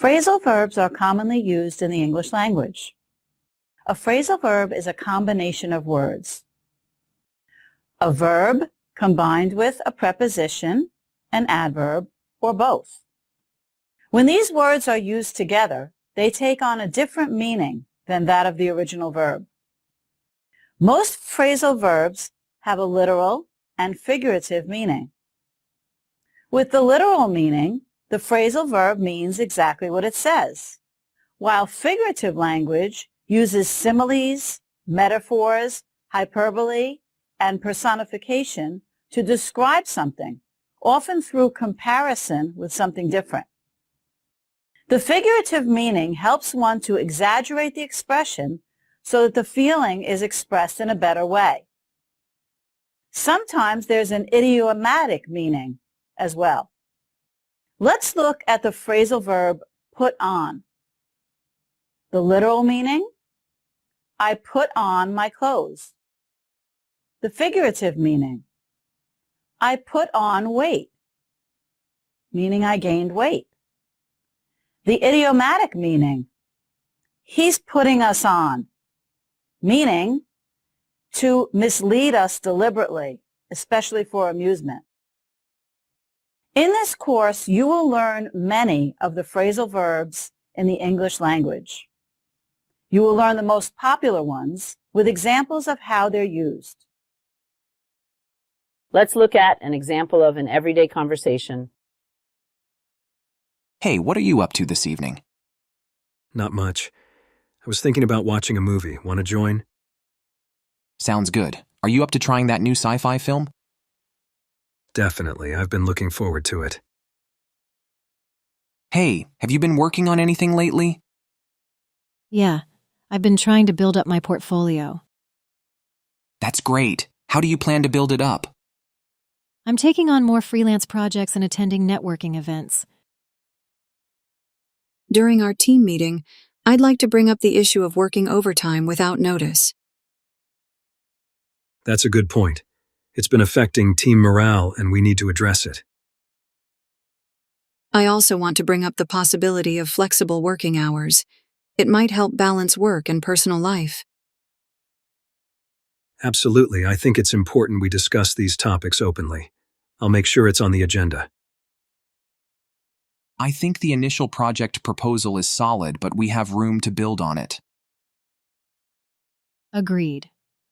Phrasal verbs are commonly used in the English language. A phrasal verb is a combination of words. A verb combined with a preposition, an adverb, or both. When these words are used together, they take on a different meaning than that of the original verb. Most phrasal verbs have a literal and figurative meaning. With the literal meaning, the phrasal verb means exactly what it says, while figurative language uses similes, metaphors, hyperbole, and personification to describe something, often through comparison with something different. The figurative meaning helps one to exaggerate the expression so that the feeling is expressed in a better way. Sometimes there's an idiomatic meaning as well. Let's look at the phrasal verb put on. The literal meaning, I put on my clothes. The figurative meaning, I put on weight, meaning I gained weight. The idiomatic meaning, he's putting us on, meaning to mislead us deliberately, especially for amusement. In this course, you will learn many of the phrasal verbs in the English language. You will learn the most popular ones with examples of how they're used. Let's look at an example of an everyday conversation. Hey, what are you up to this evening? Not much. I was thinking about watching a movie. Want to join? Sounds good. Are you up to trying that new sci-fi film? Definitely. I've been looking forward to it. Hey, have you been working on anything lately? Yeah, I've been trying to build up my portfolio. That's great. How do you plan to build it up? I'm taking on more freelance projects and attending networking events. During our team meeting, I'd like to bring up the issue of working overtime without notice. That's a good point. It's been affecting team morale, and we need to address it. I also want to bring up the possibility of flexible working hours. It might help balance work and personal life. Absolutely. I think it's important we discuss these topics openly. I'll make sure it's on the agenda. I think the initial project proposal is solid, but we have room to build on it. Agreed.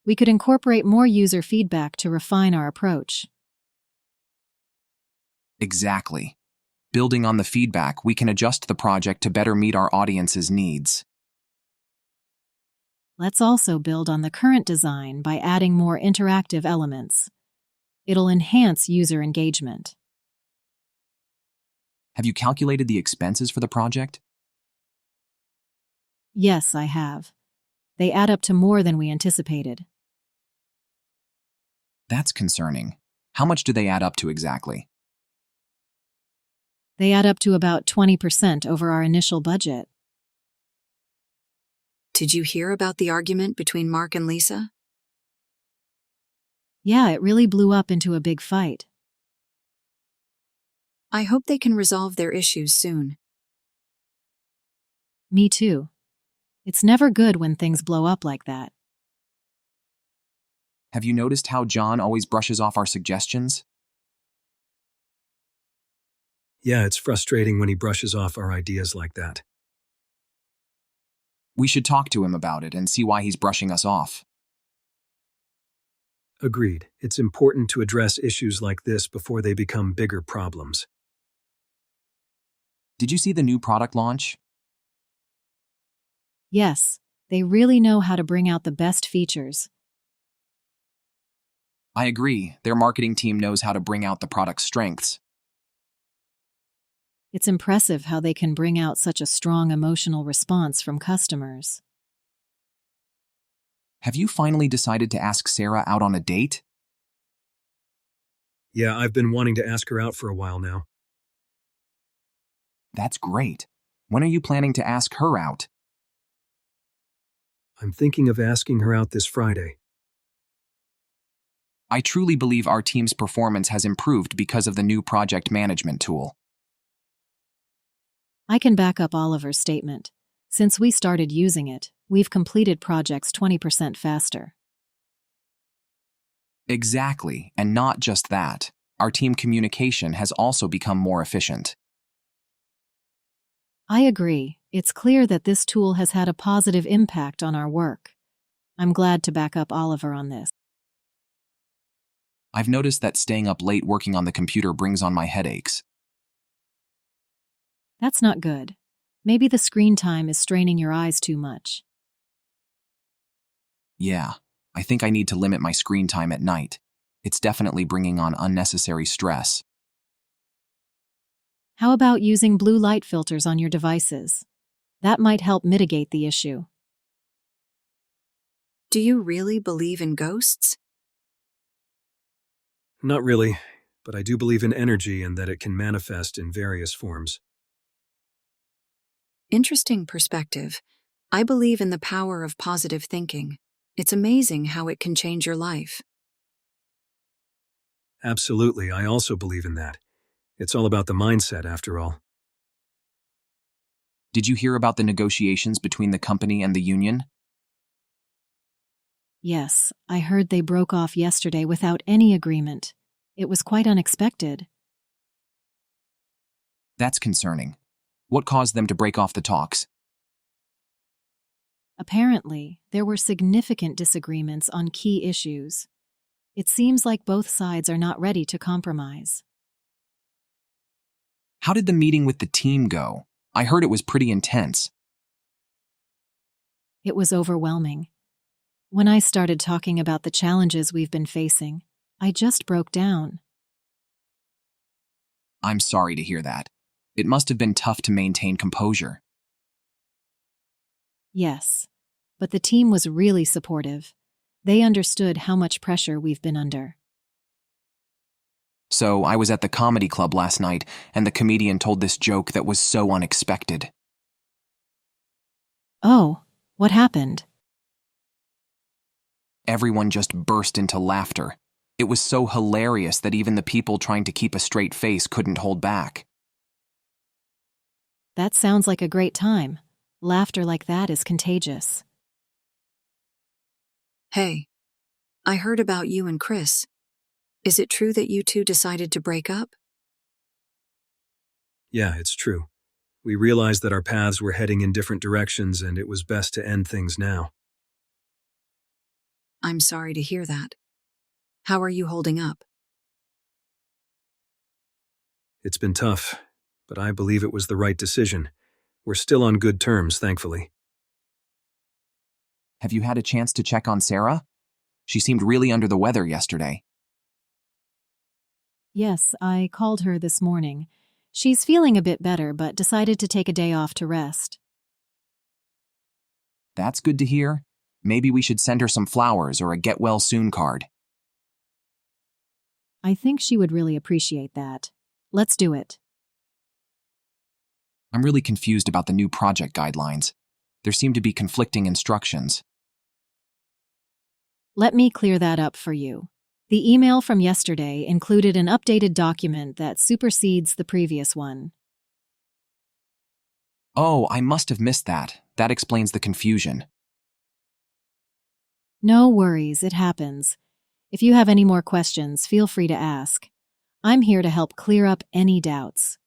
We could incorporate more user feedback to refine our approach. Exactly. Building on the feedback, we can adjust the project to better meet our audience's needs. Let's also build on the current design by adding more interactive elements. It'll enhance user engagement. Have you calculated the expenses for the project? Yes, I have. They add up to more than we anticipated. That's concerning. How much do they add up to exactly? They add up to about 20% over our initial budget. Did you hear about the argument between Mark and Lisa? Yeah, it really blew up into a big fight. I hope they can resolve their issues soon. Me too. It's never good when things blow up like that. Have you noticed how John always brushes off our suggestions? Yeah, it's frustrating when he brushes off our ideas like that. We should talk to him about it and see why he's brushing us off. Agreed. It's important to address issues like this before they become bigger problems. Did you see the new product launch? Yes, they really know how to bring out the best features. I agree. Their marketing team knows how to bring out the product's strengths. It's impressive how they can bring out such a strong emotional response from customers. Have you finally decided to ask Sarah out on a date? Yeah, I've been wanting to ask her out for a while now. That's great. When are you planning to ask her out? I'm thinking of asking her out this Friday. I truly believe our team's performance has improved because of the new project management tool. I can back up Oliver's statement. Since we started using it, we've completed projects 20% faster. Exactly, and not just that. Our team communication has also become more efficient. I agree. It's clear that this tool has had a positive impact on our work. I'm glad to back up Oliver on this. I've noticed that staying up late working on the computer brings on my headaches. That's not good. Maybe the screen time is straining your eyes too much. Yeah, I think I need to limit my screen time at night. It's definitely bringing on unnecessary stress. How about using blue light filters on your devices? That might help mitigate the issue. Do you really believe in ghosts? Not really, but I do believe in energy and that it can manifest in various forms. Interesting perspective. I believe in the power of positive thinking. It's amazing how it can change your life. Absolutely, I also believe in that. It's all about the mindset, after all. Did you hear about the negotiations between the company and the union? Yes, I heard they broke off yesterday without any agreement. It was quite unexpected. That's concerning. What caused them to break off the talks? Apparently, there were significant disagreements on key issues. It seems like both sides are not ready to compromise. How did the meeting with the team go? I heard it was pretty intense. It was overwhelming. When I started talking about the challenges we've been facing, I just broke down. I'm sorry to hear that. It must have been tough to maintain composure. Yes, but the team was really supportive. They understood how much pressure we've been under. So I was at the comedy club last night, and the comedian told this joke that was so unexpected. Oh, what happened? Everyone just burst into laughter. It was so hilarious that even the people trying to keep a straight face couldn't hold back. That sounds like a great time. Laughter like that is contagious. Hey, I heard about you and Chris. Is it true that you two decided to break up? Yeah, it's true. We realized that our paths were heading in different directions and it was best to end things now. I'm sorry to hear that. How are you holding up? It's been tough, but I believe it was the right decision. We're still on good terms, thankfully. Have you had a chance to check on Sarah? She seemed really under the weather yesterday. Yes, I called her this morning. She's feeling a bit better, but decided to take a day off to rest. That's good to hear. Maybe we should send her some flowers or a get well soon card. I think she would really appreciate that. Let's do it. I'm really confused about the new project guidelines. There seem to be conflicting instructions. Let me clear that up for you. The email from yesterday included an updated document that supersedes the previous one. Oh, I must have missed that. That explains the confusion. No worries, it happens. If you have any more questions, feel free to ask. I'm here to help clear up any doubts.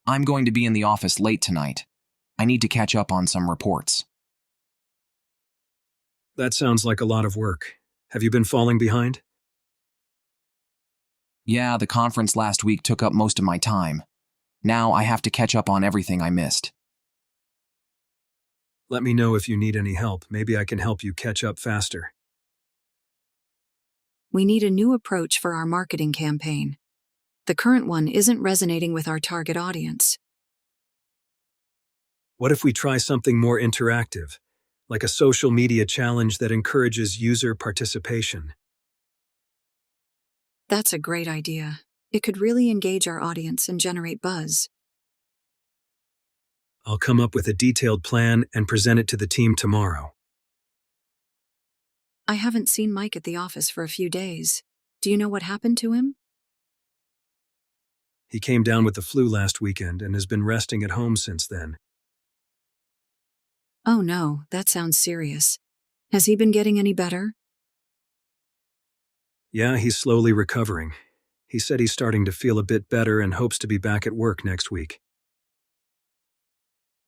I'm going to be in the office late tonight. I need to catch up on some reports. That sounds like a lot of work. Have you been falling behind? Yeah, the conference last week took up most of my time. Now I have to catch up on everything I missed. Let me know if you need any help. Maybe I can help you catch up faster. We need a new approach for our marketing campaign. The current one isn't resonating with our target audience. What if we try something more interactive, like a social media challenge that encourages user participation? That's a great idea. It could really engage our audience and generate buzz. I'll come up with a detailed plan and present it to the team tomorrow. I haven't seen Mike at the office for a few days. Do you know what happened to him? He came down with the flu last weekend and has been resting at home since then. Oh no, that sounds serious. Has he been getting any better? Yeah, he's slowly recovering. He said he's starting to feel a bit better and hopes to be back at work next week.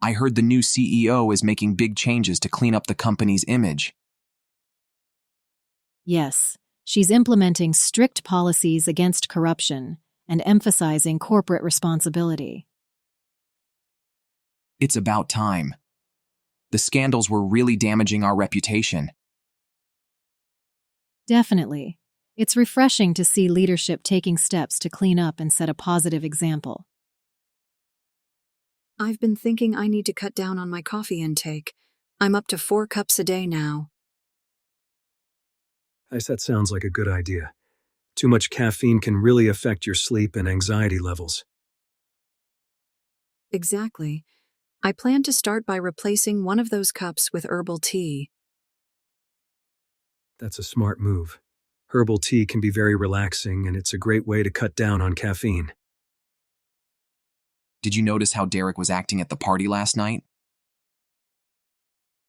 I heard the new CEO is making big changes to clean up the company's image. Yes, she's implementing strict policies against corruption and emphasizing corporate responsibility. It's about time. The scandals were really damaging our reputation. Definitely. It's refreshing to see leadership taking steps to clean up and set a positive example. I've been thinking I need to cut down on my coffee intake. I'm up to 4 cups a day now. That sounds like a good idea. Too much caffeine can really affect your sleep and anxiety levels. Exactly. I plan to start by replacing one of those cups with herbal tea. That's a smart move. Herbal tea can be very relaxing, and it's a great way to cut down on caffeine. Did you notice how Derek was acting at the party last night?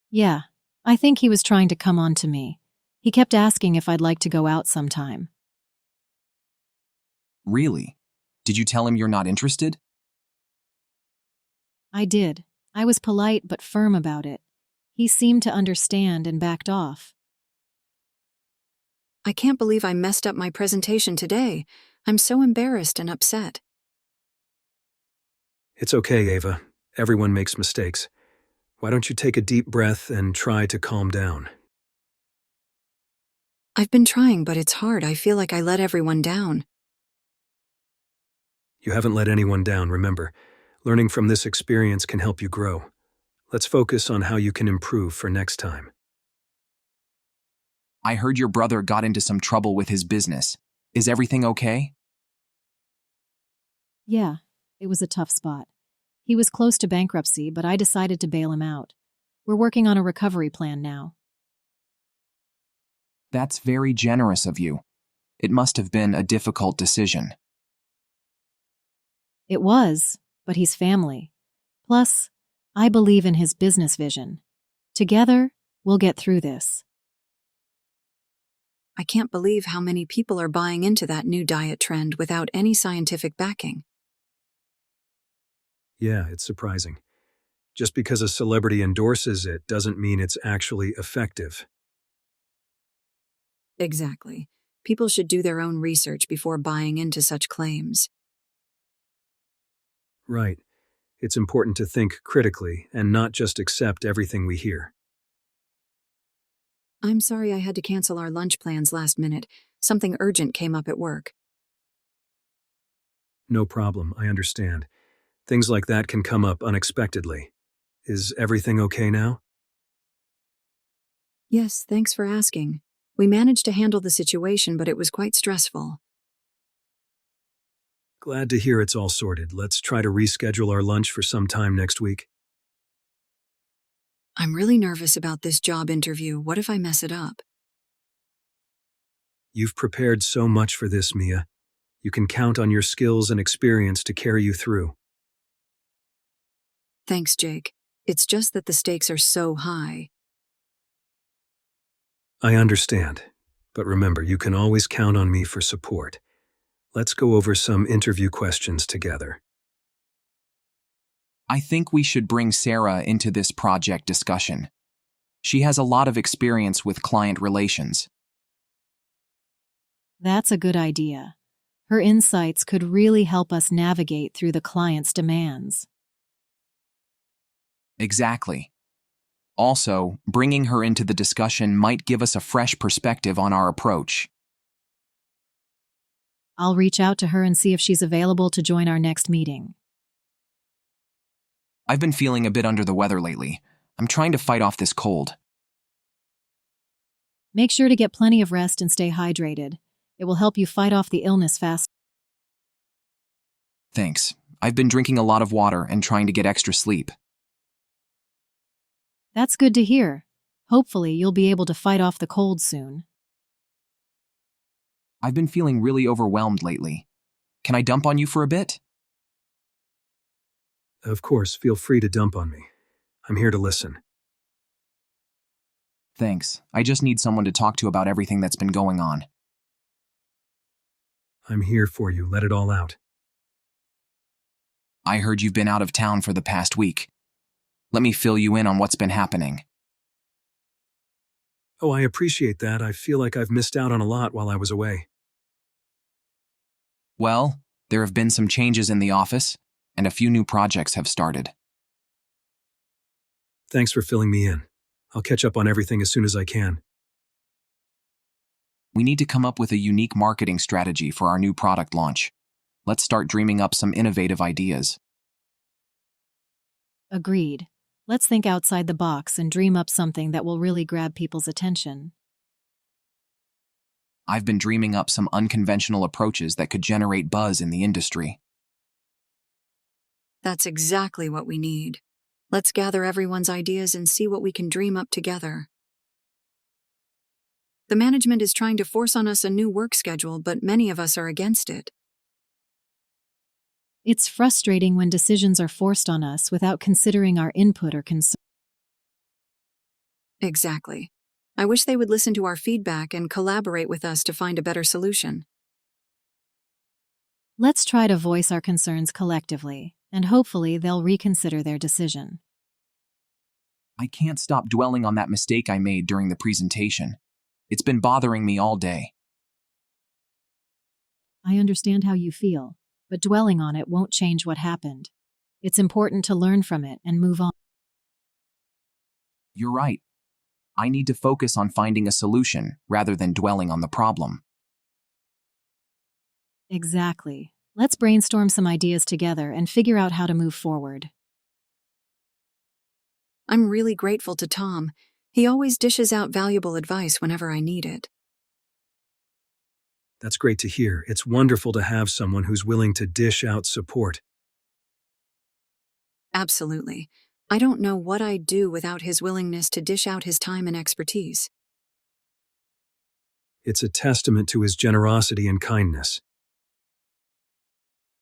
Yeah, I think he was trying to come on to me. He kept asking if I'd like to go out sometime. Really? Did you tell him you're not interested? I did. I was polite but firm about it. He seemed to understand and backed off. I can't believe I messed up my presentation today. I'm so embarrassed and upset. It's okay, Ava. Everyone makes mistakes. Why don't you take a deep breath and try to calm down? I've been trying, but it's hard. I feel like I let everyone down. You haven't let anyone down, remember. Learning from this experience can help you grow. Let's focus on how you can improve for next time. I heard your brother got into some trouble with his business. Is everything okay? Yeah, it was a tough spot. He was close to bankruptcy, but I decided to bail him out. We're working on a recovery plan now. That's very generous of you. It must have been a difficult decision. It was, but he's family. Plus, I believe in his business vision. Together, we'll get through this. I can't believe how many people are buying into that new diet trend without any scientific backing. Yeah, it's surprising. Just because a celebrity endorses it doesn't mean it's actually effective. Exactly. People should do their own research before buying into such claims. Right. It's important to think critically and not just accept everything we hear. I'm sorry I had to cancel our lunch plans last minute. Something urgent came up at work. No problem, I understand. Things like that can come up unexpectedly. Is everything okay now? Yes, thanks for asking. We managed to handle the situation, but it was quite stressful. Glad to hear it's all sorted. Let's try to reschedule our lunch for some time next week. I'm really nervous about this job interview. What if I mess it up? You've prepared so much for this, Mia. You can count on your skills and experience to carry you through. Thanks, Jake. It's just that the stakes are so high. I understand, but remember, you can always count on me for support. Let's go over some interview questions together. I think we should bring Sarah into this project discussion. She has a lot of experience with client relations. That's a good idea. Her insights could really help us navigate through the client's demands. Exactly. Also, bringing her into the discussion might give us a fresh perspective on our approach. I'll reach out to her and see if she's available to join our next meeting. I've been feeling a bit under the weather lately. I'm trying to fight off this cold. Make sure to get plenty of rest and stay hydrated. It will help you fight off the illness fast. Thanks. I've been drinking a lot of water and trying to get extra sleep. That's good to hear. Hopefully, you'll be able to fight off the cold soon. I've been feeling really overwhelmed lately. Can I dump on you for a bit? Of course, feel free to dump on me. I'm here to listen. Thanks. I just need someone to talk to about everything that's been going on. I'm here for you. Let it all out. I heard you've been out of town for the past week. Let me fill you in on what's been happening. Oh, I appreciate that. I feel like I've missed out on a lot while I was away. Well, there have been some changes in the office, and a few new projects have started. Thanks for filling me in. I'll catch up on everything as soon as I can. We need to come up with a unique marketing strategy for our new product launch. Let's start dreaming up some innovative ideas. Agreed. Let's think outside the box and dream up something that will really grab people's attention. I've been dreaming up some unconventional approaches that could generate buzz in the industry. That's exactly what we need. Let's gather everyone's ideas and see what we can dream up together. The management is trying to force on us a new work schedule, but many of us are against it. It's frustrating when decisions are forced on us without considering our input or concern. Exactly. I wish they would listen to our feedback and collaborate with us to find a better solution. Let's try to voice our concerns collectively, and hopefully they'll reconsider their decision. I can't stop dwelling on that mistake I made during the presentation. It's been bothering me all day. I understand how you feel, but dwelling on it won't change what happened. It's important to learn from it and move on. You're right. I need to focus on finding a solution rather than dwelling on the problem. Exactly. Let's brainstorm some ideas together and figure out how to move forward. I'm really grateful to Tom. He always dishes out valuable advice whenever I need it. That's great to hear. It's wonderful to have someone who's willing to dish out support. Absolutely. I don't know what I'd do without his willingness to dish out his time and expertise. It's a testament to his generosity and kindness.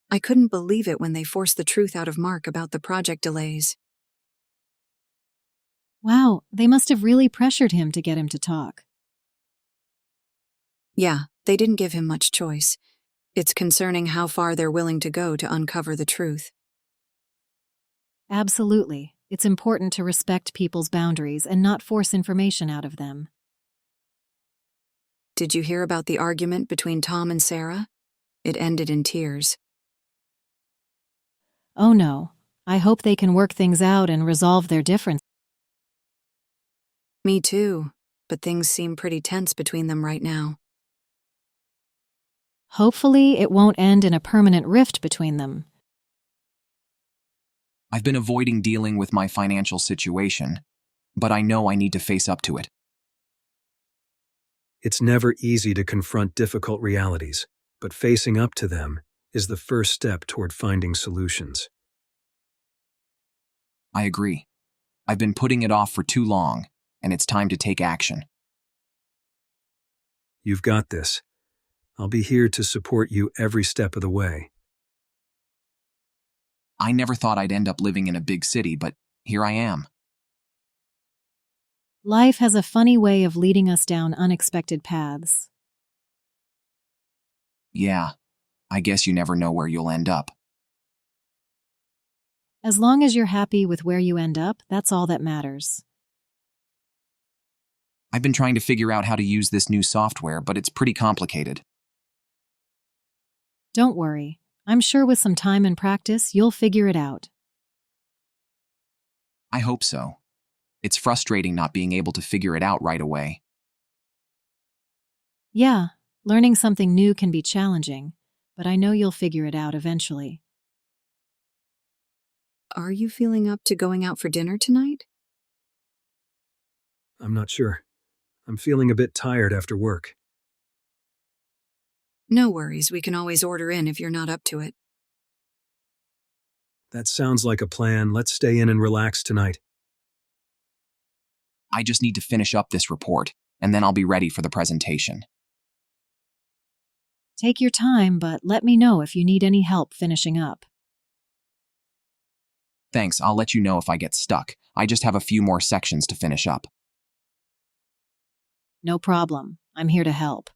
I couldn't believe it when they forced the truth out of Mark about the project delays. Wow, they must have really pressured him to get him to talk. Yeah, they didn't give him much choice. It's concerning how far they're willing to go to uncover the truth. Absolutely. It's important to respect people's boundaries and not force information out of them. Did you hear about the argument between Tom and Sarah? It ended in tears. Oh no, I hope they can work things out and resolve their differences. Me too, but things seem pretty tense between them right now. Hopefully, it won't end in a permanent rift between them. I've been avoiding dealing with my financial situation, but I know I need to face up to it. It's never easy to confront difficult realities, but facing up to them is the first step toward finding solutions. I agree. I've been putting it off for too long, and it's time to take action. You've got this. I'll be here to support you every step of the way. I never thought I'd end up living in a big city, but here I am. Life has a funny way of leading us down unexpected paths. Yeah, I guess you never know where you'll end up. As long as you're happy with where you end up, that's all that matters. I've been trying to figure out how to use this new software, but it's pretty complicated. Don't worry. I'm sure with some time and practice, you'll figure it out. I hope so. It's frustrating not being able to figure it out right away. Yeah, learning something new can be challenging, but I know you'll figure it out eventually. Are you feeling up to going out for dinner tonight? I'm not sure. I'm feeling a bit tired after work. No worries, we can always order in if you're not up to it. That sounds like a plan. Let's stay in and relax tonight. I just need to finish up this report, and then I'll be ready for the presentation. Take your time, but let me know if you need any help finishing up. Thanks, I'll let you know if I get stuck. I just have a few more sections to finish up. No problem. I'm here to help.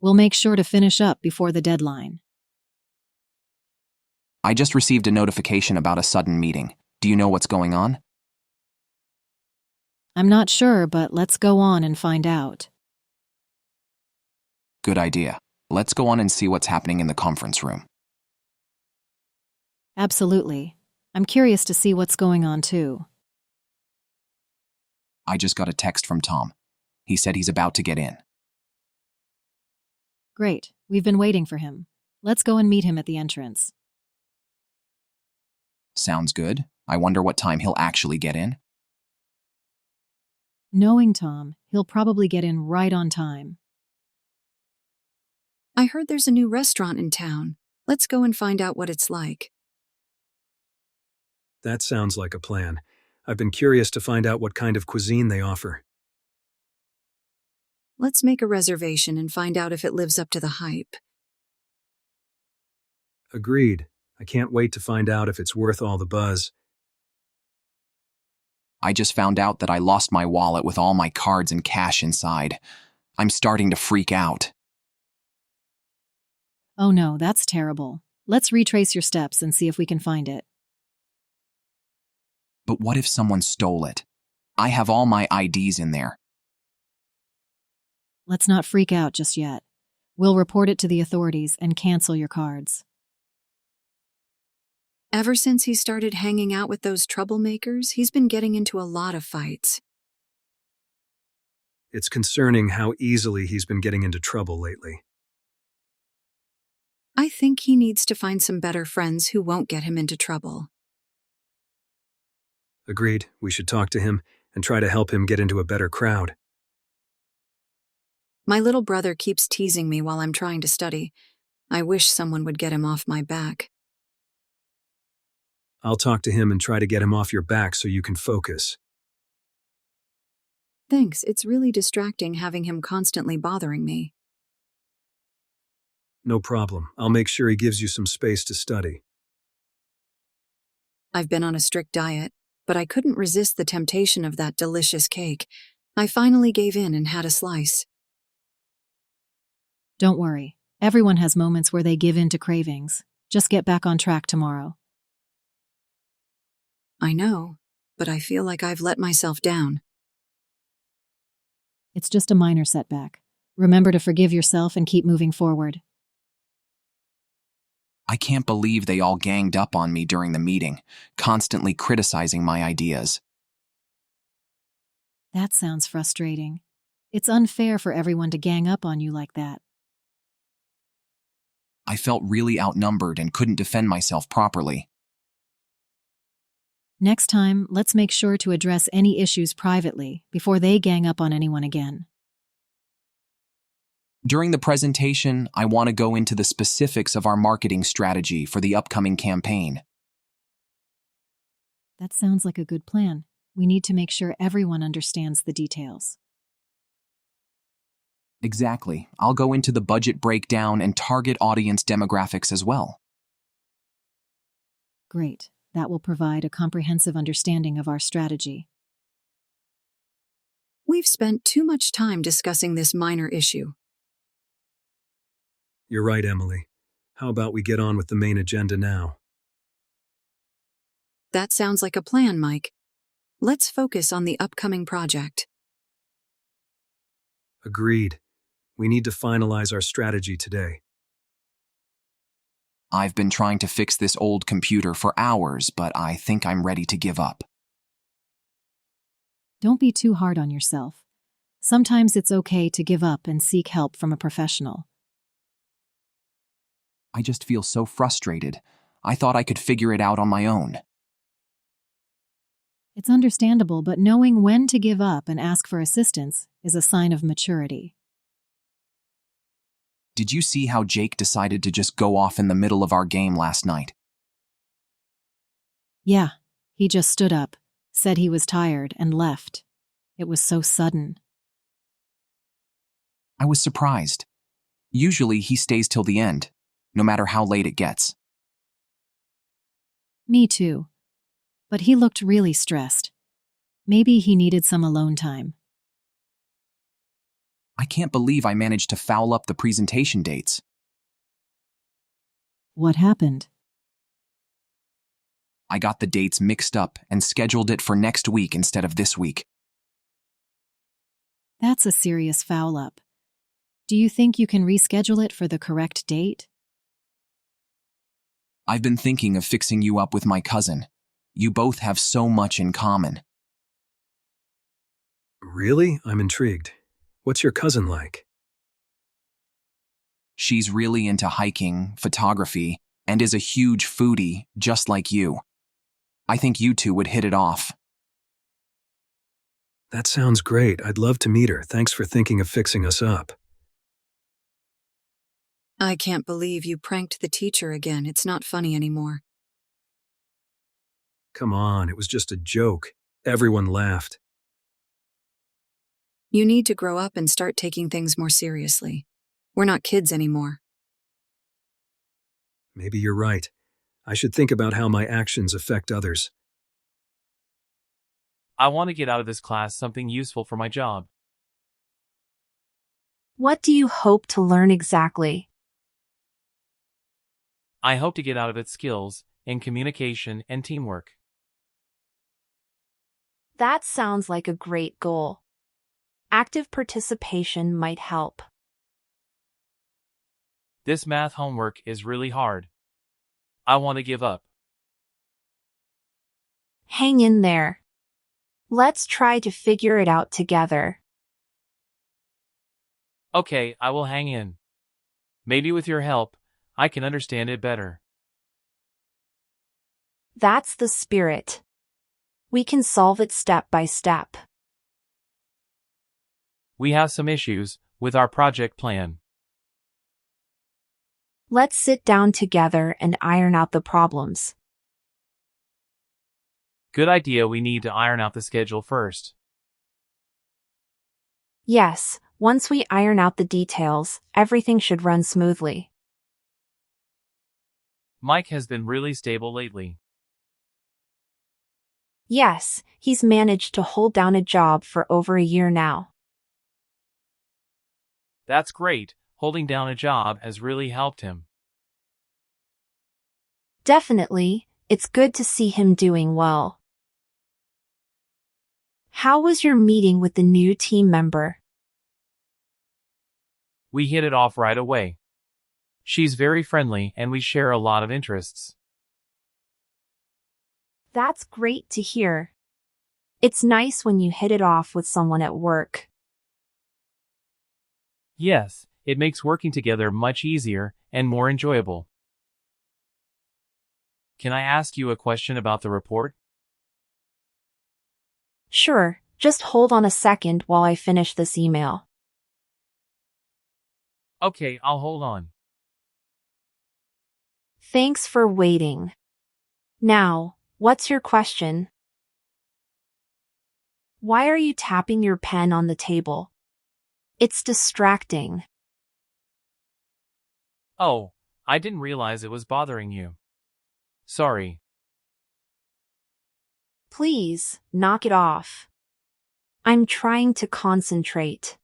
We'll make sure to finish up before the deadline. I just received a notification about a sudden meeting. Do you know what's going on? I'm not sure, but let's go on and find out. Good idea. Let's go on and see what's happening in the conference room. Absolutely. I'm curious to see what's going on too. I just got a text from Tom. He said he's about to get in. Great. We've been waiting for him. Let's go and meet him at the entrance. Sounds good. I wonder what time he'll actually get in. Knowing Tom, he'll probably get in right on time. I heard there's a new restaurant in town. Let's go and find out what it's like. That sounds like a plan. I've been curious to find out what kind of cuisine they offer. Let's make a reservation and find out if it lives up to the hype. Agreed. I can't wait to find out if it's worth all the buzz. I just found out that I lost my wallet with all my cards and cash inside. I'm starting to freak out. Oh no, that's terrible. Let's retrace your steps and see if we can find it. But what if someone stole it? I have all my IDs in there. Let's not freak out just yet. We'll report it to the authorities and cancel your cards. Ever since he started hanging out with those troublemakers, he's been getting into a lot of fights. It's concerning how easily he's been getting into trouble lately. I think he needs to find some better friends who won't get him into trouble. Agreed. We should talk to him and try to help him get into a better crowd. My little brother keeps teasing me while I'm trying to study. I wish someone would get him off my back. I'll talk to him and try to get him off your back so you can focus. Thanks, it's really distracting having him constantly bothering me. No problem. I'll make sure he gives you some space to study. I've been on a strict diet, but I couldn't resist the temptation of that delicious cake. I finally gave in and had a slice. Don't worry. Everyone has moments where they give in to cravings. Just get back on track tomorrow. I know, but I feel like I've let myself down. It's just a minor setback. Remember to forgive yourself and keep moving forward. I can't believe they all ganged up on me during the meeting, constantly criticizing my ideas. That sounds frustrating. It's unfair for everyone to gang up on you like that. I felt really outnumbered and couldn't defend myself properly. Next time, let's make sure to address any issues privately before they gang up on anyone again. During the presentation, I want to go into the specifics of our marketing strategy for the upcoming campaign. That sounds like a good plan. We need to make sure everyone understands the details. Exactly. I'll go into the budget breakdown and target audience demographics as well. Great. That will provide a comprehensive understanding of our strategy. We've spent too much time discussing this minor issue. You're right, Emily. How about we get on with the main agenda now? That sounds like a plan, Mike. Let's focus on the upcoming project. Agreed. We need to finalize our strategy today. I've been trying to fix this old computer for hours, but I think I'm ready to give up. Don't be too hard on yourself. Sometimes it's okay to give up and seek help from a professional. I just feel so frustrated. I thought I could figure it out on my own. It's understandable, but knowing when to give up and ask for assistance is a sign of maturity. Did you see how Jake decided to just go off in the middle of our game last night? Yeah, he just stood up, said he was tired, and left. It was so sudden. I was surprised. Usually he stays till the end, no matter how late it gets. Me too. but he looked really stressed. Maybe he needed some alone time. I can't believe I managed to foul up the presentation dates. What happened? I got the dates mixed up and scheduled it for next week instead of this week. That's a serious foul-up. Do you think you can reschedule it for the correct date? I've been thinking of fixing you up with my cousin. You both have so much in common. Really? I'm intrigued. What's your cousin like? She's really into hiking, photography, and is a huge foodie, just like you. I think you two would hit it off. That sounds great. I'd love to meet her. Thanks for thinking of fixing us up. I can't believe you pranked the teacher again. It's not funny anymore. Come on, it was just a joke. Everyone laughed. You need to grow up and start taking things more seriously. We're not kids anymore. Maybe you're right. I should think about how my actions affect others. I want to get out of this class something useful for my job. What do you hope to learn exactly? I hope to get out of it skills in communication and teamwork. That sounds like a great goal. Active participation might help. This math homework is really hard. I want to give up. Hang in there. Let's try to figure it out together. Okay, I will hang in. Maybe with your help, I can understand it better. That's the spirit. We can solve it step by step. We have some issues with our project plan. Let's sit down together and iron out the problems. Good idea. We need to iron out the schedule first. Yes, once we iron out the details, everything should run smoothly. Mike has been really stable lately. Yes, he's managed to hold down a job for over a year now. That's great. Holding down a job has really helped him. Definitely, it's good to see him doing well. How was your meeting with the new team member? We hit it off right away. She's very friendly and we share a lot of interests. That's great to hear. It's nice when you hit it off with someone at work. Yes, it makes working together much easier and more enjoyable. Can I ask you a question about the report? Sure, just hold on a second while I finish this email. Okay, I'll hold on. Thanks for waiting. Now, what's your question? Why are you tapping your pen on the table? It's distracting. Oh, I didn't realize it was bothering you. Sorry. Please, knock it off. I'm trying to concentrate.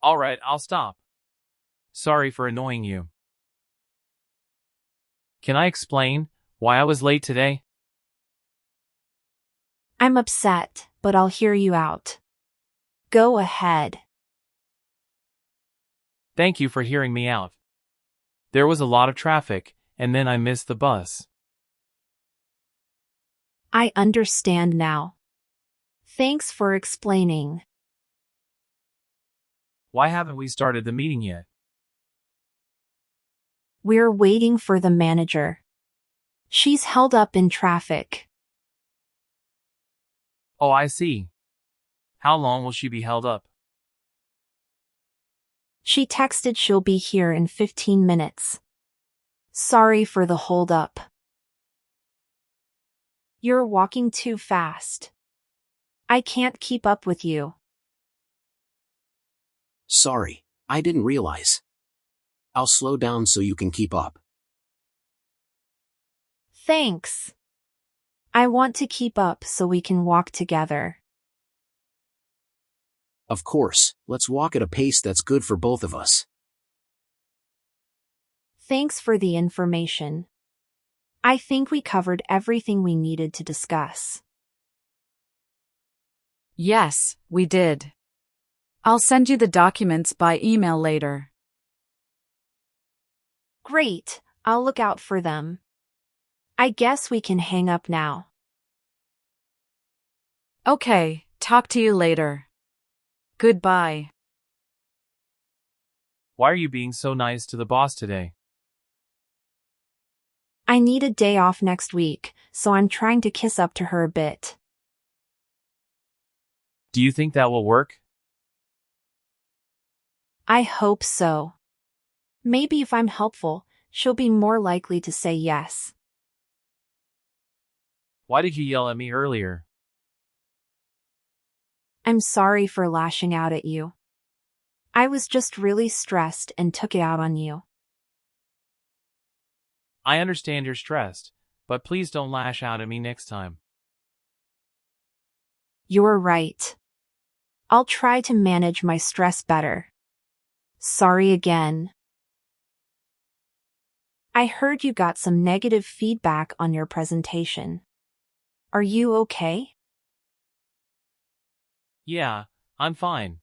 All right, I'll stop. Sorry for annoying you. Can I explain why I was late today? I'm upset, but I'll hear you out. Go ahead. Thank you for hearing me out. There was a lot of traffic, and then I missed the bus. I understand now. Thanks for explaining. Why haven't we started the meeting yet? We're waiting for the manager. She's held up in traffic. Oh, I see. How long will she be held up? She texted she'll be here in 15 minutes. Sorry for the hold up. You're walking too fast. I can't keep up with you. Sorry, I didn't realize. I'll slow down so you can keep up. Thanks. I want to keep up so we can walk together. Of course, let's walk at a pace that's good for both of us. Thanks for the information. I think we covered everything we needed to discuss. Yes, we did. I'll send you the documents by email later. Great, I'll look out for them. I guess we can hang up now. Okay, talk to you later. Goodbye. Why are you being so nice to the boss today? I need a day off next week, so I'm trying to kiss up to her a bit. Do you think that will work? I hope so. Maybe if I'm helpful, she'll be more likely to say yes. Why did you yell at me earlier? I'm sorry for lashing out at you. I was just really stressed and took it out on you. I understand you're stressed, but please don't lash out at me next time. You're right. I'll try to manage my stress better. Sorry again. I heard you got some negative feedback on your presentation. Are you okay? Yeah, I'm fine.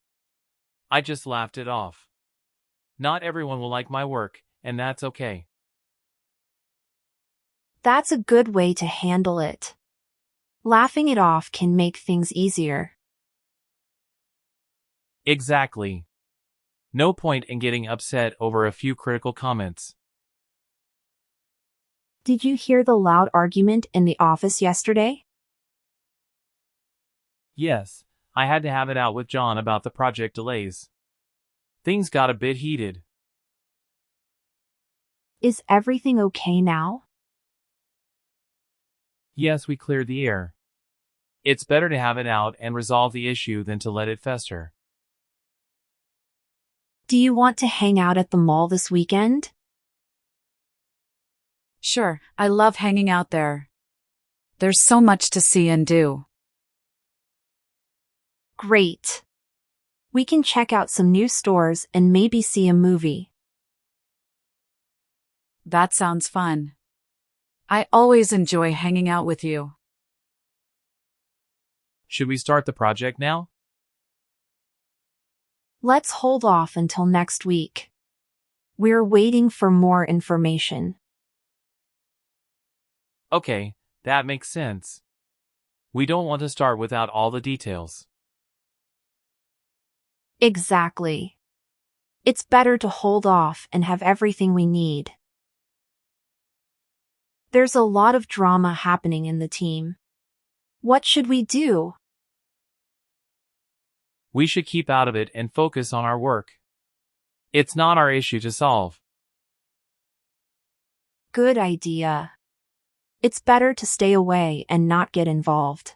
I just laughed it off. Not everyone will like my work, and that's okay. That's a good way to handle it. Laughing it off can make things easier. Exactly. No point in getting upset over a few critical comments. Did you hear the loud argument in the office yesterday? Yes, I had to have it out with John about the project delays. Things got a bit heated. Is everything okay now? Yes, we cleared the air. It's better to have it out and resolve the issue than to let it fester. Do you want to hang out at the mall this weekend? Sure, I love hanging out there. There's so much to see and do. Great. We can check out some new stores and maybe see a movie. That sounds fun. I always enjoy hanging out with you. Should we start the project now? Let's hold off until next week. We're waiting for more information. Okay, that makes sense. We don't want to start without all the details. Exactly. It's better to hold off and have everything we need. There's a lot of drama happening in the team. What should we do? We should keep out of it and focus on our work. It's not our issue to solve. Good idea. It's better to stay away and not get involved.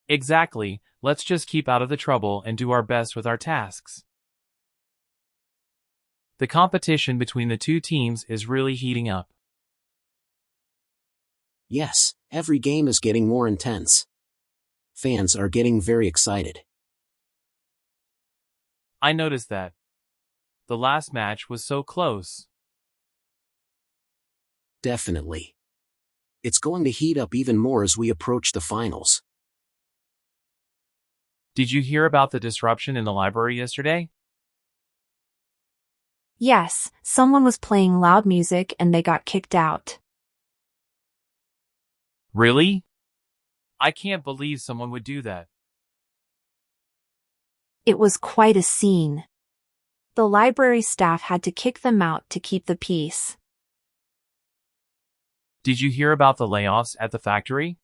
Exactly, let's just keep out of the trouble and do our best with our tasks. The competition between the two teams is really heating up. Yes, every game is getting more intense. Fans are getting very excited. I noticed that. The last match was so close. Definitely. It's going to heat up even more as we approach the finals. Did you hear about the disruption in the library yesterday? Yes, someone was playing loud music and they got kicked out. Really? I can't believe someone would do that. It was quite a scene. The library staff had to kick them out to keep the peace. Did you hear about the layoffs at the factory?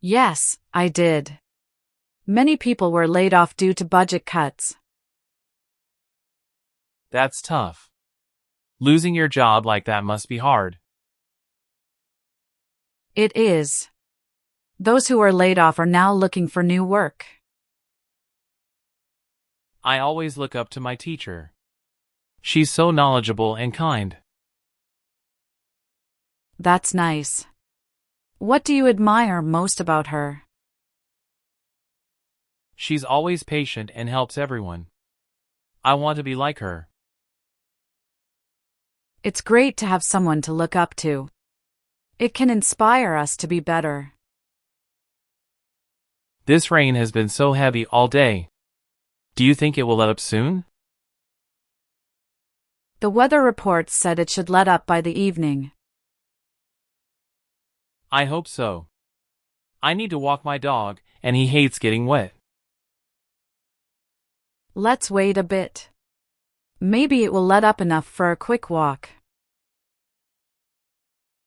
Yes, I did. Many people were laid off due to budget cuts. That's tough. Losing your job like that must be hard. It is. Those who are laid off are now looking for new work. I always look up to my teacher. She's so knowledgeable and kind. That's nice. What do you admire most about her? She's always patient and helps everyone. I want to be like her. It's great to have someone to look up to. It can inspire us to be better. This rain has been so heavy all day. Do you think it will let up soon? The weather report said it should let up by the evening. I hope so. I need to walk my dog, and he hates getting wet. Let's wait a bit. Maybe it will let up enough for a quick walk.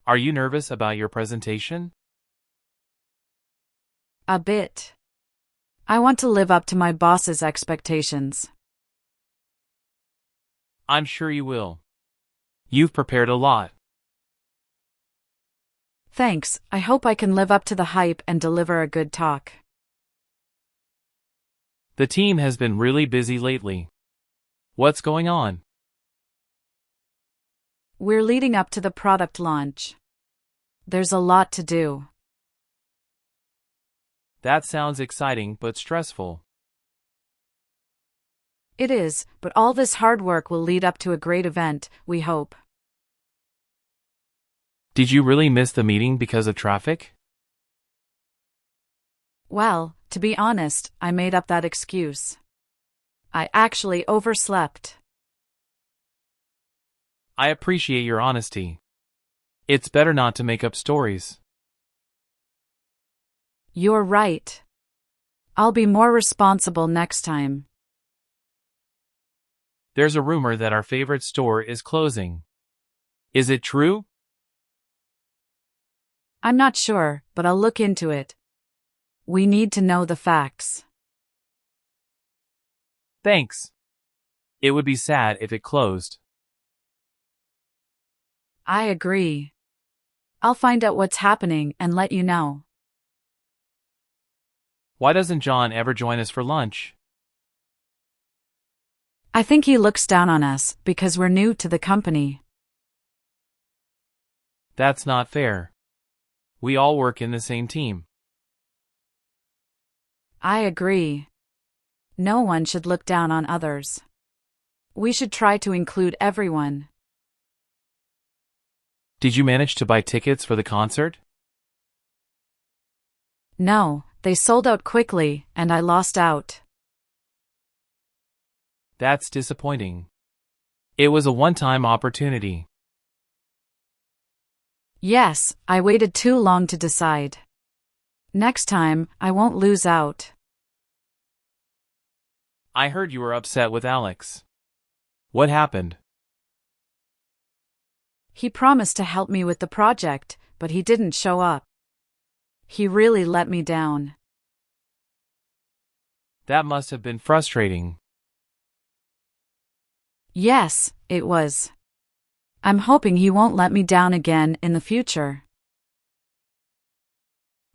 Are you nervous about your presentation? A bit. I want to live up to my boss's expectations. I'm sure you will. You've prepared a lot. Thanks, I hope I can live up to the hype and deliver a good talk. The team has been really busy lately. What's going on? We're leading up to the product launch. There's a lot to do. That sounds exciting but stressful. It is, but all this hard work will lead up to a great event, we hope. Did you really miss the meeting because of traffic? Well, to be honest, I made up that excuse. I actually overslept. I appreciate your honesty. It's better not to make up stories. You're right. I'll be more responsible next time. There's a rumor that our favorite store is closing. Is it true? I'm not sure, but I'll look into it. We need to know the facts. Thanks. It would be sad if it closed. I agree. I'll find out what's happening and let you know. Why doesn't John ever join us for lunch? I think he looks down on us because we're new to the company. That's not fair. We all work in the same team. I agree. No one should look down on others. We should try to include everyone. Did you manage to buy tickets for the concert? No, they sold out quickly, and I lost out. That's disappointing. It was a one-time opportunity. Yes, I waited too long to decide. Next time, I won't lose out. I heard you were upset with Alex. What happened? He promised to help me with the project, but he didn't show up. He really let me down. That must have been frustrating. Yes, it was. I'm hoping he won't let me down again in the future.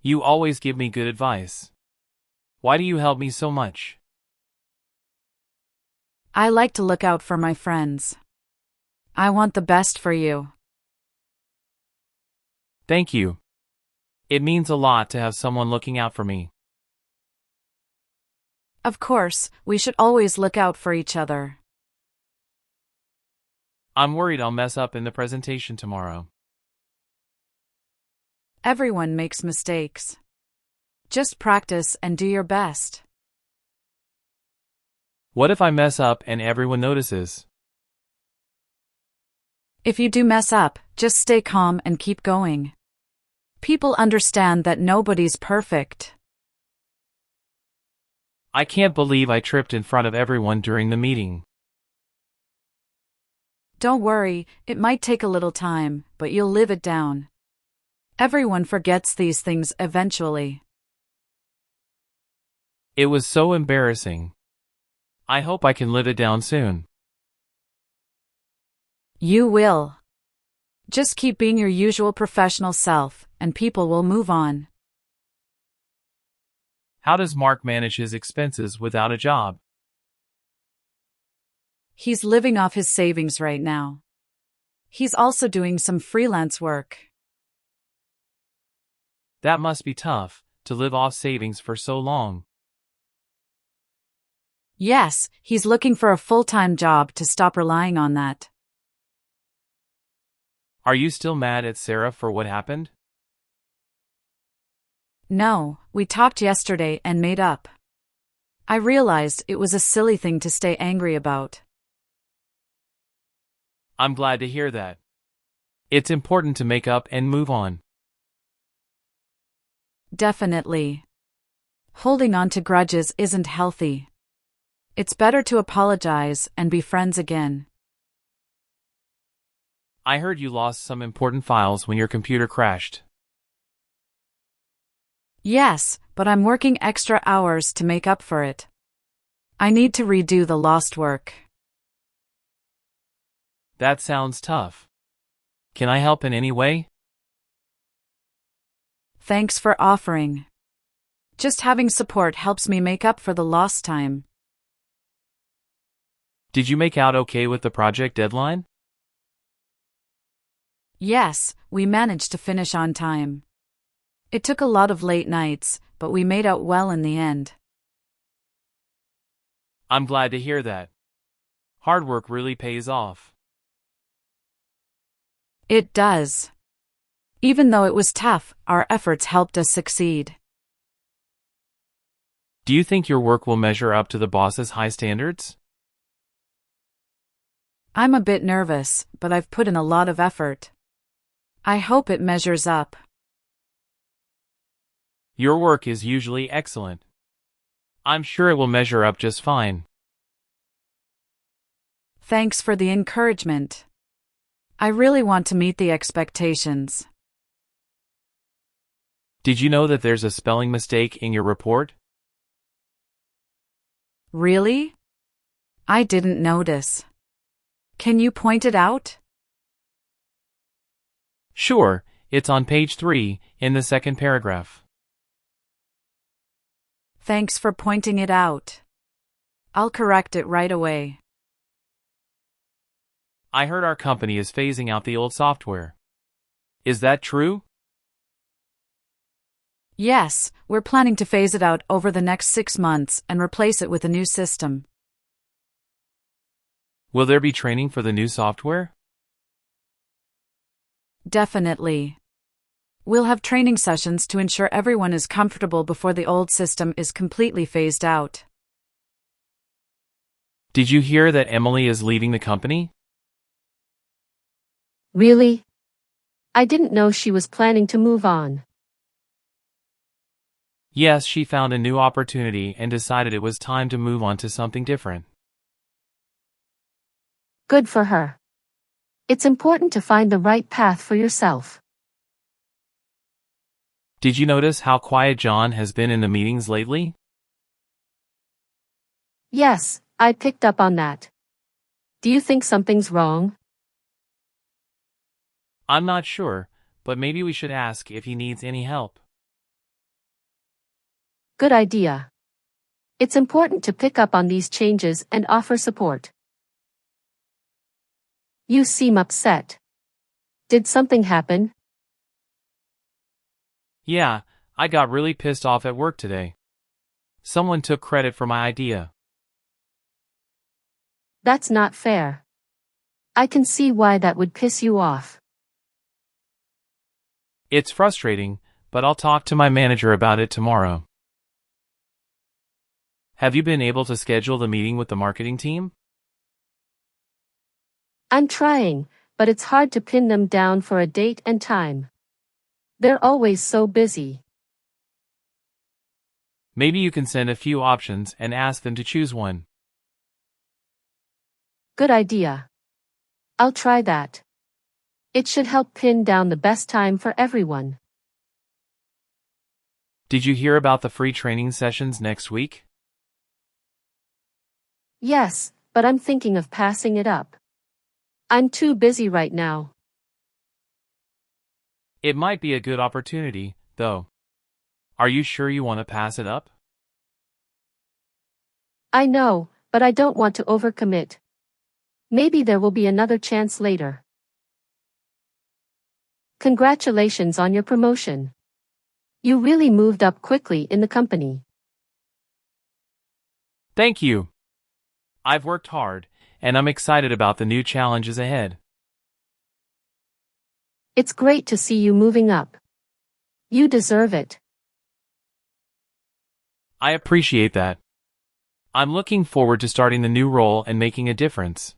You always give me good advice. Why do you help me so much? I like to look out for my friends. I want the best for you. Thank you. It means a lot to have someone looking out for me. Of course, we should always look out for each other. I'm worried I'll mess up in the presentation tomorrow. Everyone makes mistakes. Just practice and do your best. What if I mess up and everyone notices? If you do mess up, just stay calm and keep going. People understand that nobody's perfect. I can't believe I tripped in front of everyone during the meeting. Don't worry, it might take a little time, but you'll live it down. Everyone forgets these things eventually. It was so embarrassing. I hope I can live it down soon. You will. Just keep being your usual professional self, and people will move on. How does Mark manage his expenses without a job? He's living off his savings right now. He's also doing some freelance work. That must be tough, to live off savings for so long. Yes, he's looking for a full-time job to stop relying on that. Are you still mad at Sarah for what happened? No, we talked yesterday and made up. I realized it was a silly thing to stay angry about. I'm glad to hear that. It's important to make up and move on. Definitely. Holding on to grudges isn't healthy. It's better to apologize and be friends again. I heard you lost some important files when your computer crashed. Yes, but I'm working extra hours to make up for it. I need to redo the lost work. That sounds tough. Can I help in any way? Thanks for offering. Just having support helps me make up for the lost time. Did you make out okay with the project deadline? Yes, we managed to finish on time. It took a lot of late nights, but we made out well in the end. I'm glad to hear that. Hard work really pays off. It does. Even though it was tough, our efforts helped us succeed. Do you think your work will measure up to the boss's high standards? I'm a bit nervous, but I've put in a lot of effort. I hope it measures up. Your work is usually excellent. I'm sure it will measure up just fine. Thanks for the encouragement. I really want to meet the expectations. Did you know that there's a spelling mistake in your report? Really? I didn't notice. Can you point it out? Sure, it's on page 3, in the second paragraph. Thanks for pointing it out. I'll correct it right away. I heard our company is phasing out the old software. Is that true? Yes, we're planning to phase it out over the next 6 months and replace it with a new system. Will there be training for the new software? Definitely. We'll have training sessions to ensure everyone is comfortable before the old system is completely phased out. Did you hear that Emily is leaving the company? Really? I didn't know she was planning to move on. Yes, she found a new opportunity and decided it was time to move on to something different. Good for her. It's important to find the right path for yourself. Did you notice how quiet John has been in the meetings lately? Yes, I picked up on that. Do you think something's wrong? I'm not sure, but maybe we should ask if he needs any help. Good idea. It's important to pick up on these changes and offer support. You seem upset. Did something happen? Yeah, I got really pissed off at work today. Someone took credit for my idea. That's not fair. I can see why that would piss you off. It's frustrating, but I'll talk to my manager about it tomorrow. Have you been able to schedule the meeting with the marketing team? I'm trying, but it's hard to pin them down for a date and time. They're always so busy. Maybe you can send a few options and ask them to choose one. Good idea. I'll try that. It should help pin down the best time for everyone. Did you hear about the free training sessions next week? Yes, but I'm thinking of passing it up. I'm too busy right now. It might be a good opportunity, though. Are you sure you want to pass it up? I know, but I don't want to overcommit. Maybe there will be another chance later. Congratulations on your promotion. You really moved up quickly in the company. Thank you. I've worked hard, and I'm excited about the new challenges ahead. It's great to see you moving up. You deserve it. I appreciate that. I'm looking forward to starting the new role and making a difference.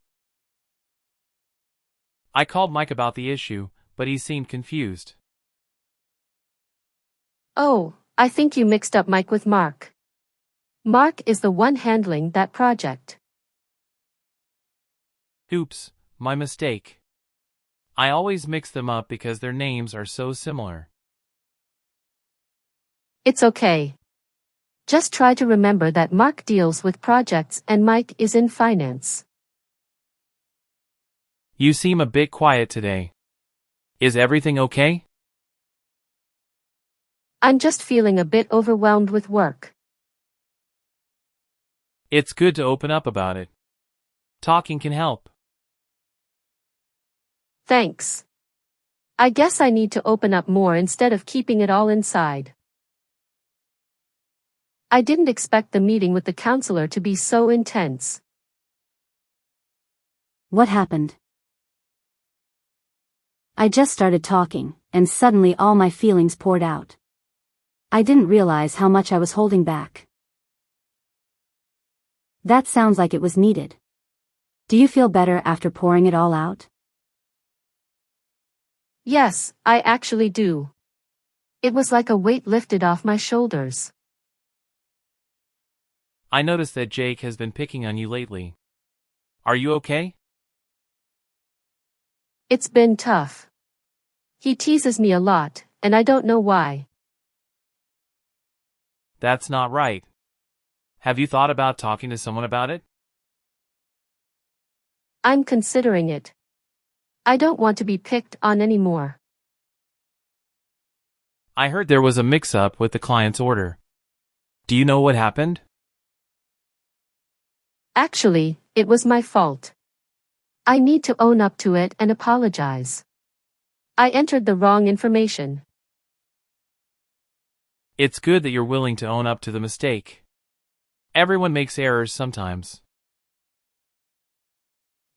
I called Mike about the issue, but he seemed confused. Oh, I think you mixed up Mike with Mark. Mark is the one handling that project. Oops, my mistake. I always mix them up because their names are so similar. It's okay. Just try to remember that Mark deals with projects and Mike is in finance. You seem a bit quiet today. Is everything okay? I'm just feeling a bit overwhelmed with work. It's good to open up about it. Talking can help. Thanks. I guess I need to open up more instead of keeping it all inside. I didn't expect the meeting with the counselor to be so intense. What happened? I just started talking, and suddenly all my feelings poured out. I didn't realize how much I was holding back. That sounds like it was needed. Do you feel better after pouring it all out? Yes, I actually do. It was like a weight lifted off my shoulders. I noticed that Jake has been picking on you lately. Are you okay? It's been tough. He teases me a lot, and I don't know why. That's not right. Have you thought about talking to someone about it? I'm considering it. I don't want to be picked on anymore. I heard there was a mix-up with the client's order. Do you know what happened? Actually, it was my fault. I need to own up to it and apologize. I entered the wrong information. It's good that you're willing to own up to the mistake. Everyone makes errors sometimes.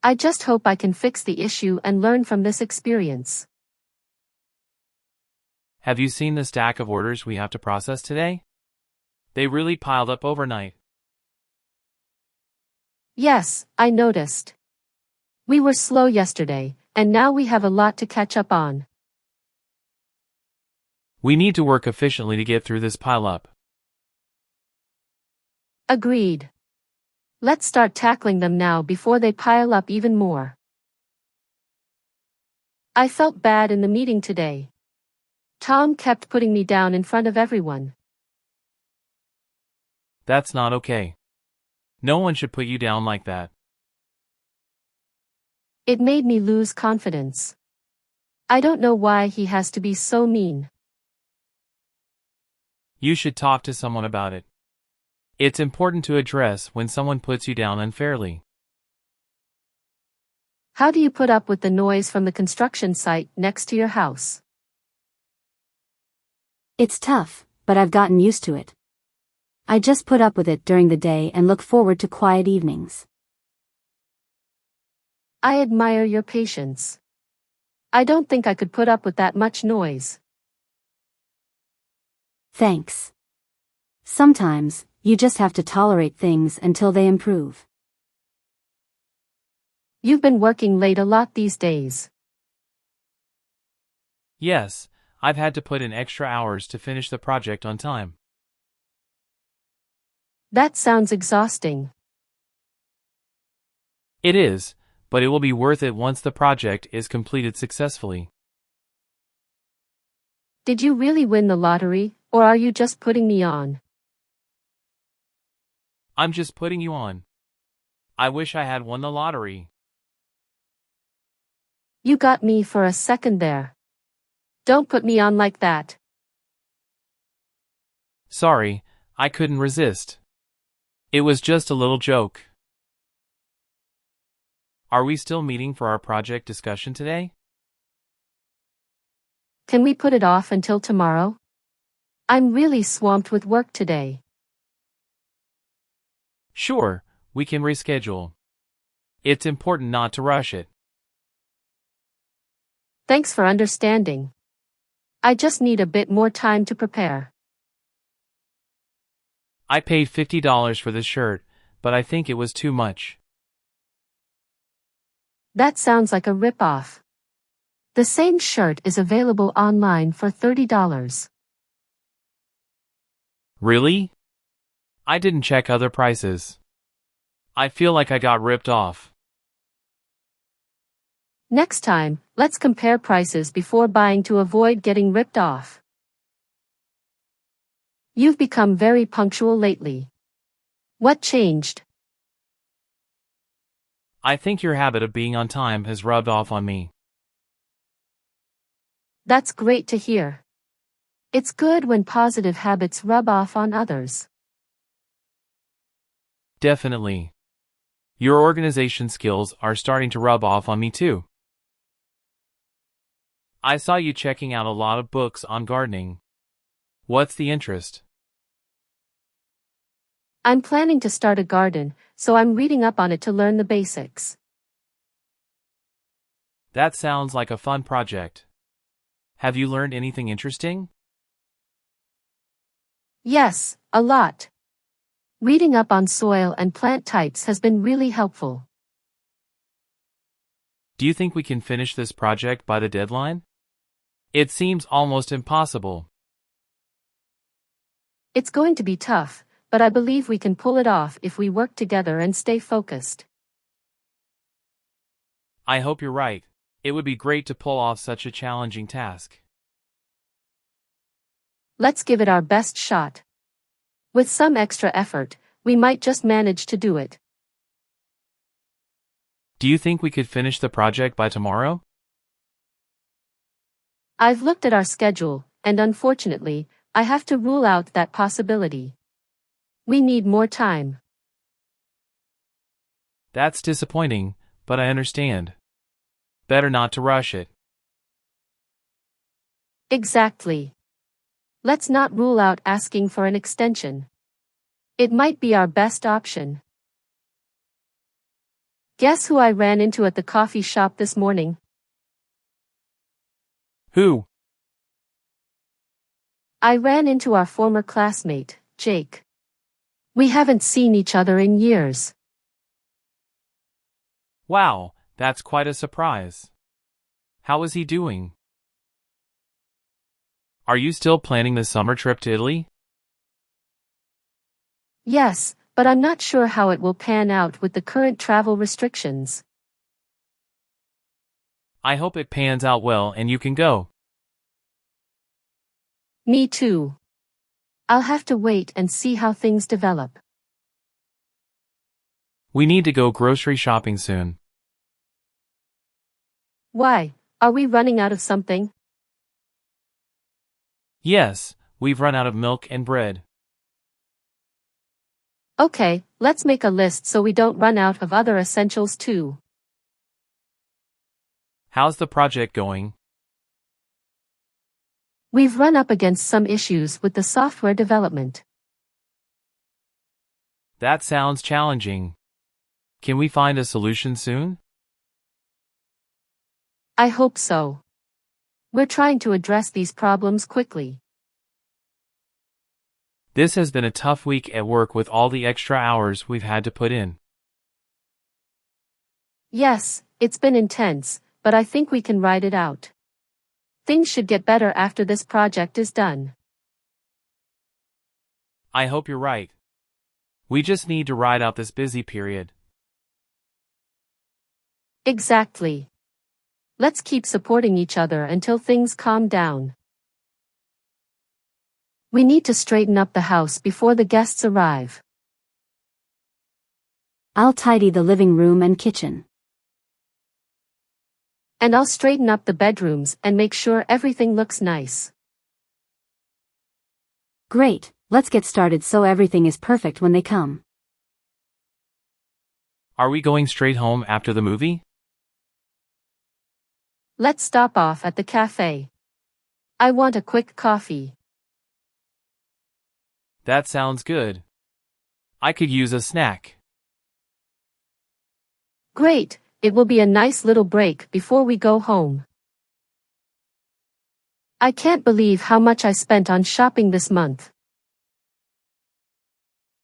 I just hope I can fix the issue and learn from this experience. Have you seen the stack of orders we have to process today? They really piled up overnight. Yes, I noticed. We were slow yesterday, and now we have a lot to catch up on. We need to work efficiently to get through this pile-up. Agreed. Let's start tackling them now before they pile up even more. I felt bad in the meeting today. Tom kept putting me down in front of everyone. That's not okay. No one should put you down like that. It made me lose confidence. I don't know why he has to be so mean. You should talk to someone about it. It's important to address when someone puts you down unfairly. How do you put up with the noise from the construction site next to your house? It's tough, but I've gotten used to it. I just put up with it during the day and look forward to quiet evenings. I admire your patience. I don't think I could put up with that much noise. Thanks. Sometimes, you just have to tolerate things until they improve. You've been working late a lot these days. Yes, I've had to put in extra hours to finish the project on time. That sounds exhausting. It is, but it will be worth it once the project is completed successfully. Did you really win the lottery, or are you just putting me on? I'm just putting you on. I wish I had won the lottery. You got me for a second there. Don't put me on like that. Sorry, I couldn't resist. It was just a little joke. Are we still meeting for our project discussion today? Can we put it off until tomorrow? I'm really swamped with work today. Sure, we can reschedule. It's important not to rush it. Thanks for understanding. I just need a bit more time to prepare. I paid $50 for this shirt, but I think it was too much. That sounds like a rip-off. The same shirt is available online for $30. Really? I didn't check other prices. I feel like I got ripped off. Next time, let's compare prices before buying to avoid getting ripped off. You've become very punctual lately. What changed? I think your habit of being on time has rubbed off on me. That's great to hear. It's good when positive habits rub off on others. Definitely. Your organization skills are starting to rub off on me too. I saw you checking out a lot of books on gardening. What's the interest? I'm planning to start a garden, so I'm reading up on it to learn the basics. That sounds like a fun project. Have you learned anything interesting? Yes, a lot. Reading up on soil and plant types has been really helpful. Do you think we can finish this project by the deadline? It seems almost impossible. It's going to be tough, but I believe we can pull it off if we work together and stay focused. I hope you're right. It would be great to pull off such a challenging task. Let's give it our best shot. With some extra effort, we might just manage to do it. Do you think we could finish the project by tomorrow? I've looked at our schedule, and unfortunately, I have to rule out that possibility. We need more time. That's disappointing, but I understand. Better not to rush it. Exactly. Let's not rule out asking for an extension. It might be our best option. Guess who I ran into at the coffee shop this morning? Who? I ran into our former classmate, Jake. We haven't seen each other in years. Wow, that's quite a surprise. How is he doing? Are you still planning the summer trip to Italy? Yes, but I'm not sure how it will pan out with the current travel restrictions. I hope it pans out well and you can go. Me too. I'll have to wait and see how things develop. We need to go grocery shopping soon. Why? Are we running out of something? Yes, we've run out of milk and bread. Okay, let's make a list so we don't run out of other essentials too. How's the project going? We've run up against some issues with the software development. That sounds challenging. Can we find a solution soon? I hope so. We're trying to address these problems quickly. This has been a tough week at work with all the extra hours we've had to put in. Yes, it's been intense, but I think we can ride it out. Things should get better after this project is done. I hope you're right. We just need to ride out this busy period. Exactly. Let's keep supporting each other until things calm down. We need to straighten up the house before the guests arrive. I'll tidy the living room and kitchen. And I'll straighten up the bedrooms and make sure everything looks nice. Great, let's get started so everything is perfect when they come. Are we going straight home after the movie? Let's stop off at the cafe. I want a quick coffee. That sounds good. I could use a snack. Great, it will be a nice little break before we go home. I can't believe how much I spent on shopping this month.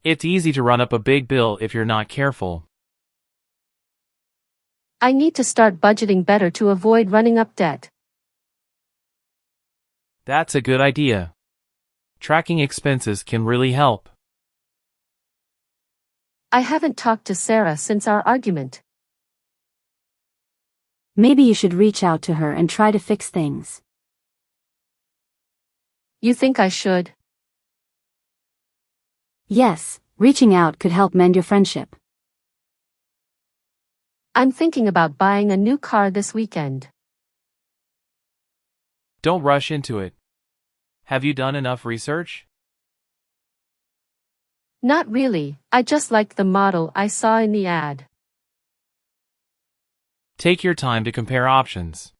It's easy to run up a big bill if you're not careful. I need to start budgeting better to avoid running up debt. That's a good idea. Tracking expenses can really help. I haven't talked to Sarah since our argument. Maybe you should reach out to her and try to fix things. You think I should? Yes, reaching out could help mend your friendship. I'm thinking about buying a new car this weekend. Don't rush into it. Have you done enough research? Not really, I just liked the model I saw in the ad. Take your time to compare options.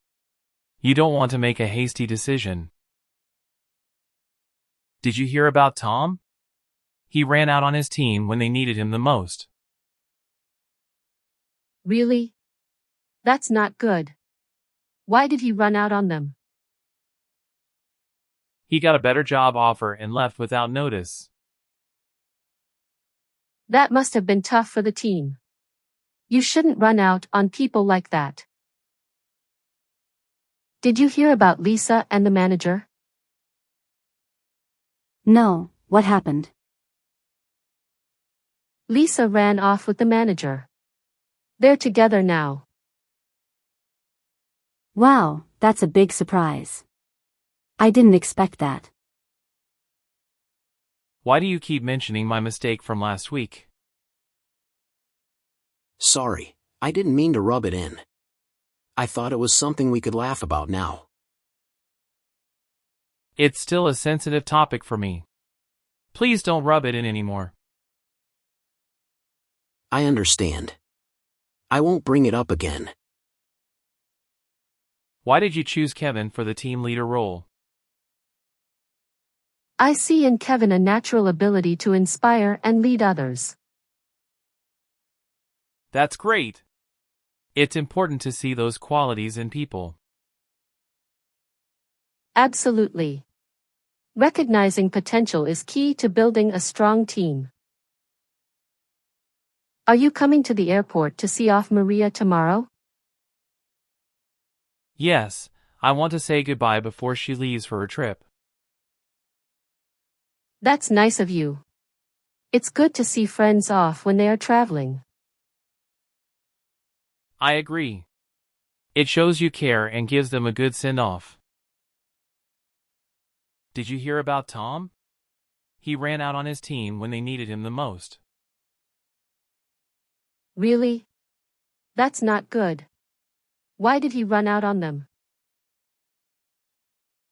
You don't want to make a hasty decision. Did you hear about Tom? He ran out on his team when they needed him the most. Really? That's not good. Why did he run out on them? He got a better job offer and left without notice. That must have been tough for the team. You shouldn't run out on people like that. Did you hear about Lisa and the manager? No, what happened? Lisa ran off with the manager. They're together now. Wow, that's a big surprise. I didn't expect that. Why do you keep mentioning my mistake from last week? Sorry, I didn't mean to rub it in. I thought it was something we could laugh about now. It's still a sensitive topic for me. Please don't rub it in anymore. I understand. I won't bring it up again. Why did you choose Kevin for the team leader role? I see in Kevin a natural ability to inspire and lead others. That's great. It's important to see those qualities in people. Absolutely. Recognizing potential is key to building a strong team. Are you coming to the airport to see off Maria tomorrow? Yes, I want to say goodbye before she leaves for her trip. That's nice of you. It's good to see friends off when they are traveling. I agree. It shows you care and gives them a good send-off. Did you hear about Tom? He ran out on his team when they needed him the most. Really? That's not good. Why did he run out on them?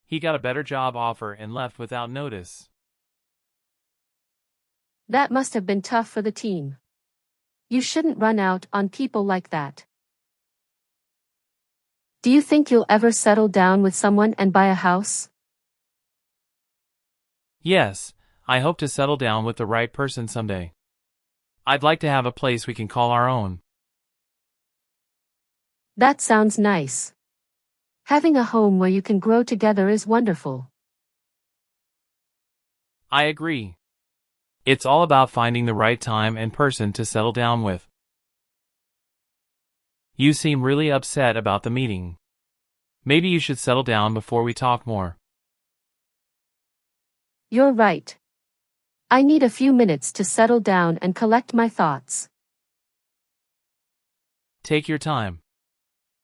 He got a better job offer and left without notice. That must have been tough for the team. You shouldn't run out on people like that. Do you think you'll ever settle down with someone and buy a house? Yes, I hope to settle down with the right person someday. I'd like to have a place we can call our own. That sounds nice. Having a home where you can grow together is wonderful. I agree. It's all about finding the right time and person to settle down with. You seem really upset about the meeting. Maybe you should settle down before we talk more. You're right. I need a few minutes to settle down and collect my thoughts. Take your time.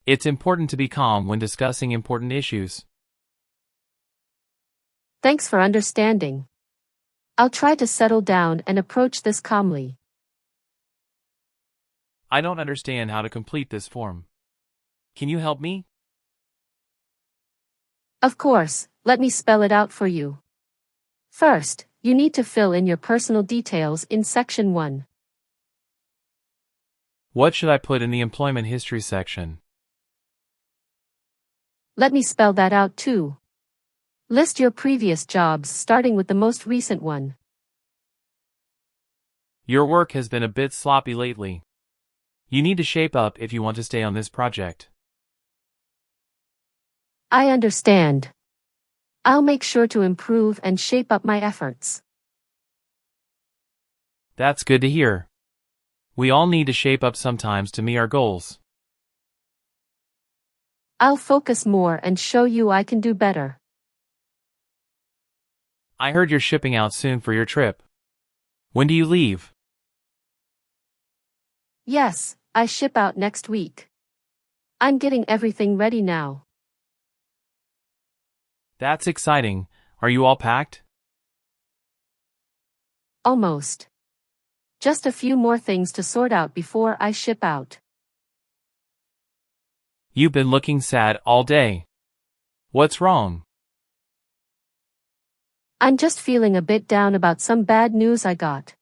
It's important to be calm when discussing important issues. Thanks for understanding. I'll try to settle down and approach this calmly. I don't understand how to complete this form. Can you help me? Of course, let me spell it out for you. First, you need to fill in your personal details in section 1. What should I put in the employment history section? Let me spell that out too. List your previous jobs starting with the most recent one. Your work has been a bit sloppy lately. You need to shape up if you want to stay on this project. I understand. I'll make sure to improve and shape up my efforts. That's good to hear. We all need to shape up sometimes to meet our goals. I'll focus more and show you I can do better. I heard you're shipping out soon for your trip. When do you leave? Yes, I ship out next week. I'm getting everything ready now. That's exciting. Are you all packed? Almost. Just a few more things to sort out before I ship out. You've been looking sad all day. What's wrong? I'm just feeling a bit down about some bad news I got.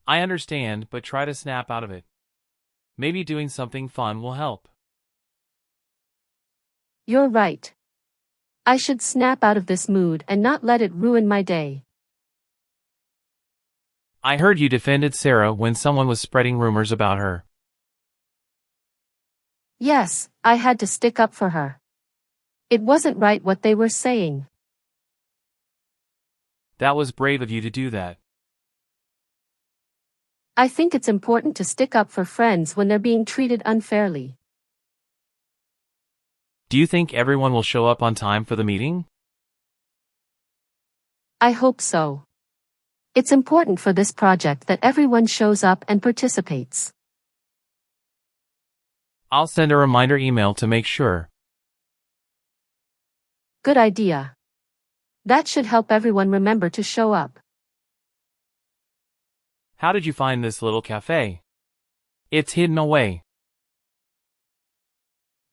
I understand, but try to snap out of it. Maybe doing something fun will help. You're right. I should snap out of this mood and not let it ruin my day. I heard you defended Sarah when someone was spreading rumors about her. Yes, I had to stick up for her. It wasn't right what they were saying. That was brave of you to do that. I think it's important to stick up for friends when they're being treated unfairly. Do you think everyone will show up on time for the meeting? I hope so. It's important for this project that everyone shows up and participates. I'll send a reminder email to make sure. Good idea. That should help everyone remember to show up. How did you find this little cafe? It's hidden away.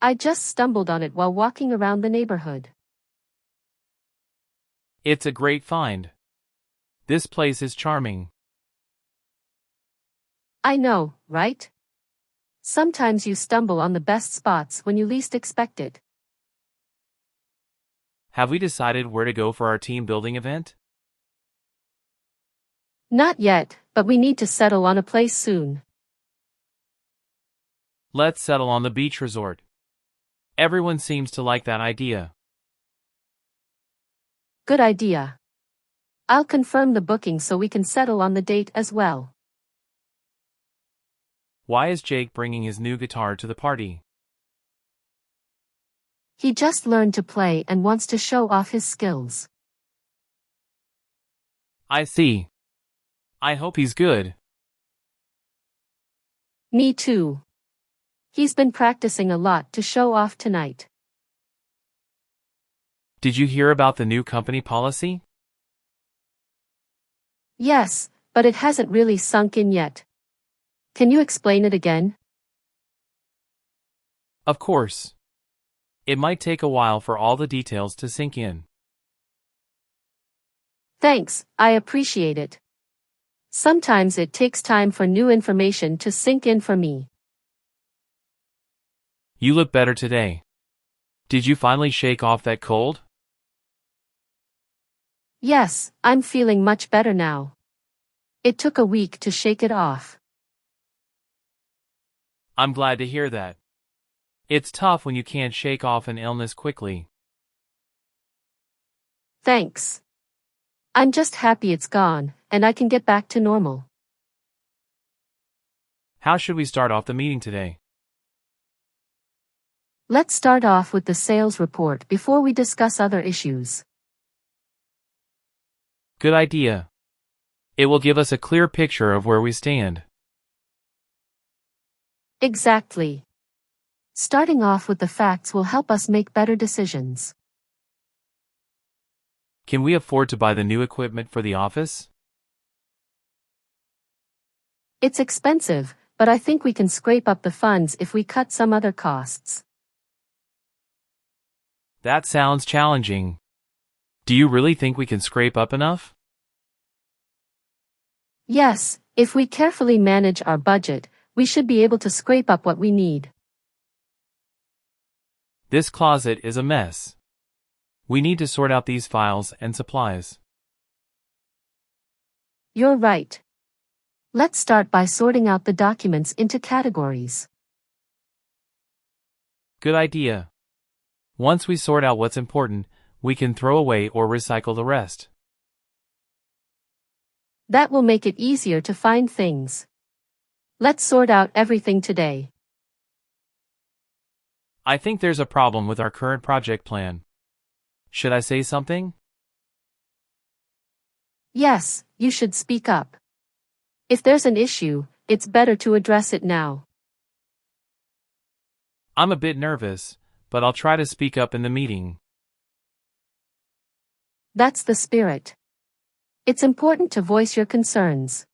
I just stumbled on it while walking around the neighborhood. It's a great find. This place is charming. I know, right? Sometimes you stumble on the best spots when you least expect it. Have we decided where to go for our team building event? Not yet, but we need to settle on a place soon. Let's settle on the beach resort. Everyone seems to like that idea. Good idea. I'll confirm the booking so we can settle on the date as well. Why is Jake bringing his new guitar to the party? He just learned to play and wants to show off his skills. I see. I hope he's good. Me too. He's been practicing a lot to show off tonight. Did you hear about the new company policy? Yes, but it hasn't really sunk in yet. Can you explain it again? Of course. It might take a while for all the details to sink in. Thanks, I appreciate it. Sometimes it takes time for new information to sink in for me. You look better today. Did you finally shake off that cold? Yes, I'm feeling much better now. It took a week to shake it off. I'm glad to hear that. It's tough when you can't shake off an illness quickly. Thanks. I'm just happy it's gone, and I can get back to normal. How should we start off the meeting today? Let's start off with the sales report before we discuss other issues. Good idea. It will give us a clear picture of where we stand. Exactly. Starting off with the facts will help us make better decisions. Can we afford to buy the new equipment for the office? It's expensive, but I think we can scrape up the funds if we cut some other costs. That sounds challenging. Do you really think we can scrape up enough? Yes, if we carefully manage our budget, we should be able to scrape up what we need. This closet is a mess. We need to sort out these files and supplies. You're right. Let's start by sorting out the documents into categories. Good idea. Once we sort out what's important, we can throw away or recycle the rest. That will make it easier to find things. Let's sort out everything today. I think there's a problem with our current project plan. Should I say something? Yes, you should speak up. If there's an issue, it's better to address it now. I'm a bit nervous, but I'll try to speak up in the meeting. That's the spirit. It's important to voice your concerns.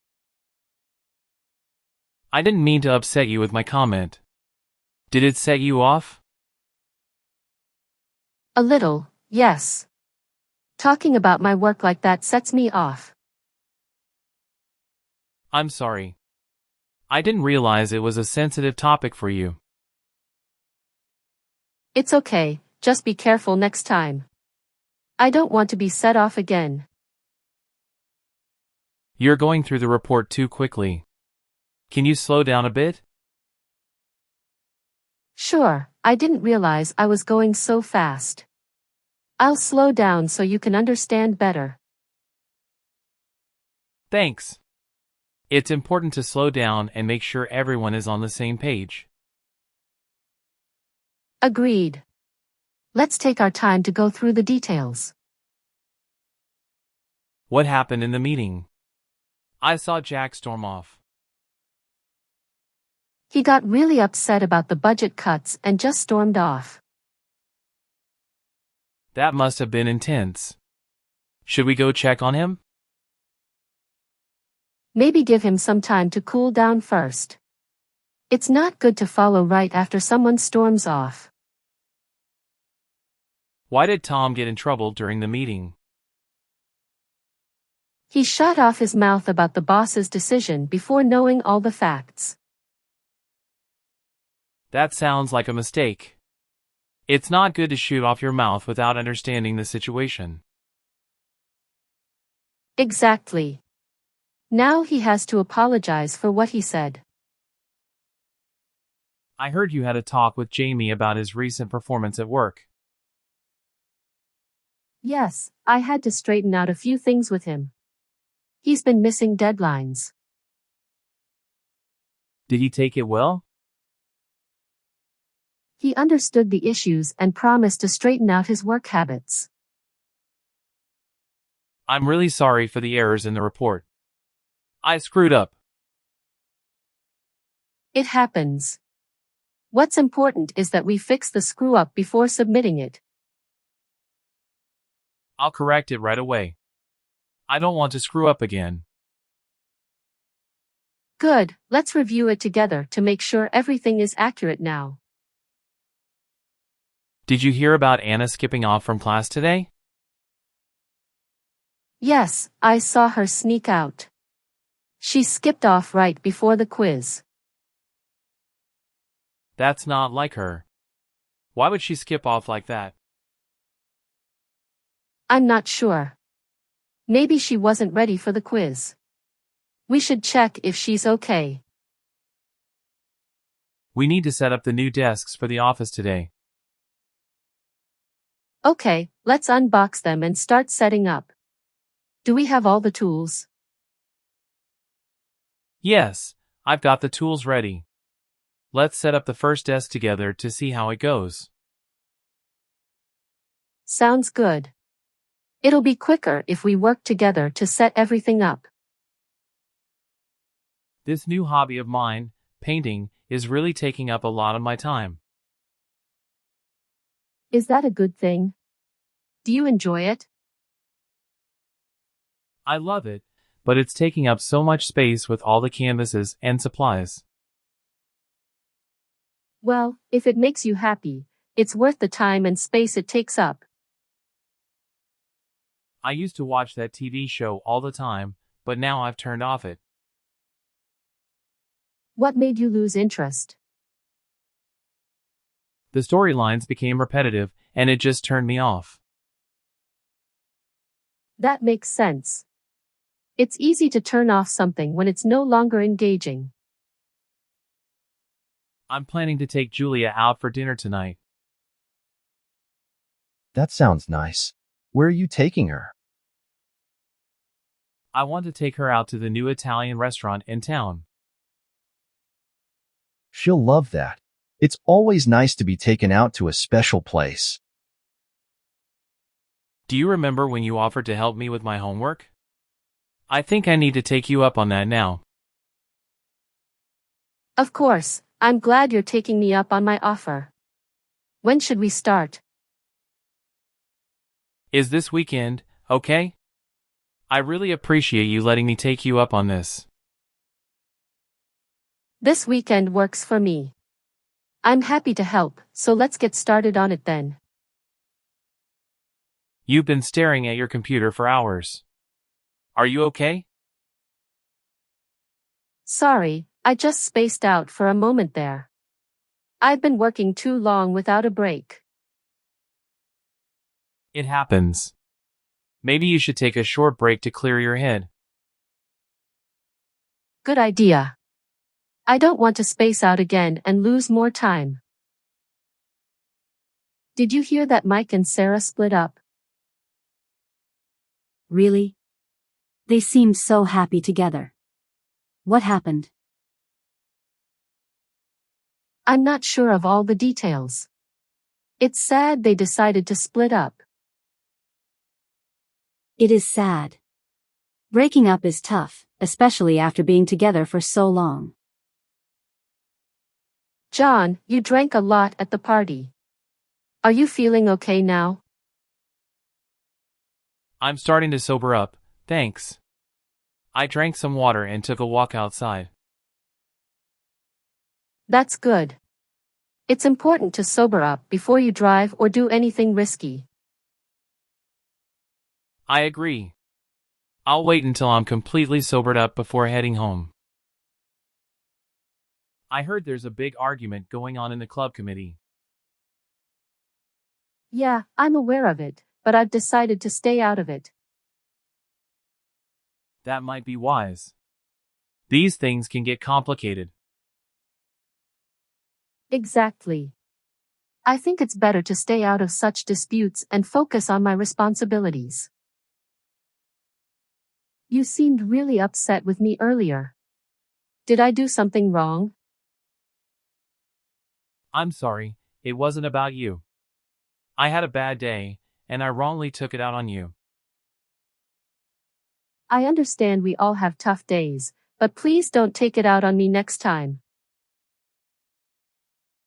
I didn't mean to upset you with my comment. Did it set you off? A little, yes. Talking about my work like that sets me off. I'm sorry. I didn't realize it was a sensitive topic for you. It's okay, just be careful next time. I don't want to be set off again. You're going through the report too quickly. Can you slow down a bit? Sure, I didn't realize I was going so fast. I'll slow down so you can understand better. Thanks. It's important to slow down and make sure everyone is on the same page. Agreed. Let's take our time to go through the details. What happened in the meeting? I saw Jack storm off. He got really upset about the budget cuts and just stormed off. That must have been intense. Should we go check on him? Maybe give him some time to cool down first. It's not good to follow right after someone storms off. Why did Tom get in trouble during the meeting? He shut off his mouth about the boss's decision before knowing all the facts. That sounds like a mistake. It's not good to shoot off your mouth without understanding the situation. Exactly. Now he has to apologize for what he said. I heard you had a talk with Jamie about his recent performance at work. Yes, I had to straighten out a few things with him. He's been missing deadlines. Did he take it well? He understood the issues and promised to straighten out his work habits. I'm really sorry for the errors in the report. I screwed up. It happens. What's important is that we fix the screw-up before submitting it. I'll correct it right away. I don't want to screw up again. Good, let's review it together to make sure everything is accurate now. Did you hear about Anna skipping off from class today? Yes, I saw her sneak out. She skipped off right before the quiz. That's not like her. Why would she skip off like that? I'm not sure. Maybe she wasn't ready for the quiz. We should check if she's okay. We need to set up the new desks for the office today. Okay, let's unbox them and start setting up. Do we have all the tools? Yes, I've got the tools ready. Let's set up the first desk together to see how it goes. Sounds good. It'll be quicker if we work together to set everything up. This new hobby of mine, painting, is really taking up a lot of my time. Is that a good thing? Do you enjoy it? I love it, but it's taking up so much space with all the canvases and supplies. Well, if it makes you happy, it's worth the time and space it takes up. I used to watch that TV show all the time, but now I've turned off it. What made you lose interest? The storylines became repetitive, and it just turned me off. That makes sense. It's easy to turn off something when it's no longer engaging. I'm planning to take Julia out for dinner tonight. That sounds nice. Where are you taking her? I want to take her out to the new Italian restaurant in town. She'll love that. It's always nice to be taken out to a special place. Do you remember when you offered to help me with my homework? I think I need to take you up on that now. Of course, I'm glad you're taking me up on my offer. When should we start? Is this weekend okay? I really appreciate you letting me take you up on this. This weekend works for me. I'm happy to help, so let's get started on it then. You've been staring at your computer for hours. Are you okay? Sorry, I just spaced out for a moment there. I've been working too long without a break. It happens. Maybe you should take a short break to clear your head. Good idea. I don't want to space out again and lose more time. Did you hear that Mike and Sarah split up? Really? They seemed so happy together. What happened? I'm not sure of all the details. It's sad they decided to split up. It is sad. Breaking up is tough, especially after being together for so long. John, you drank a lot at the party. Are you feeling okay now? I'm starting to sober up, thanks. I drank some water and took a walk outside. That's good. It's important to sober up before you drive or do anything risky. I agree. I'll wait until I'm completely sobered up before heading home. I heard there's a big argument going on in the club committee. Yeah, I'm aware of it, but I've decided to stay out of it. That might be wise. These things can get complicated. Exactly. I think it's better to stay out of such disputes and focus on my responsibilities. You seemed really upset with me earlier. Did I do something wrong? I'm sorry, it wasn't about you. I had a bad day, and I wrongly took it out on you. I understand we all have tough days, but please don't take it out on me next time.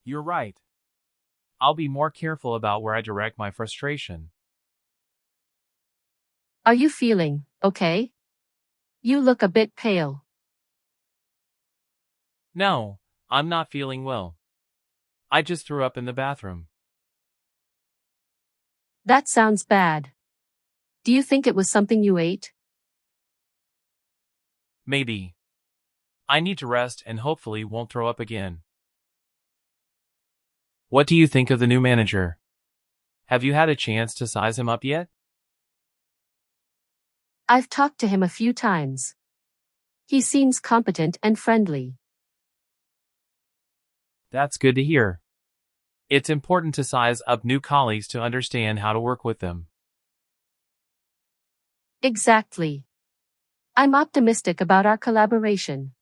You're right. I'll be more careful about where I direct my frustration. Are you feeling okay? You look a bit pale. No, I'm not feeling well. I just threw up in the bathroom. That sounds bad. Do you think it was something you ate? Maybe. I need to rest and hopefully won't throw up again. What do you think of the new manager? Have you had a chance to size him up yet? I've talked to him a few times. He seems competent and friendly. That's good to hear. It's important to size up new colleagues to understand how to work with them. Exactly. I'm optimistic about our collaboration.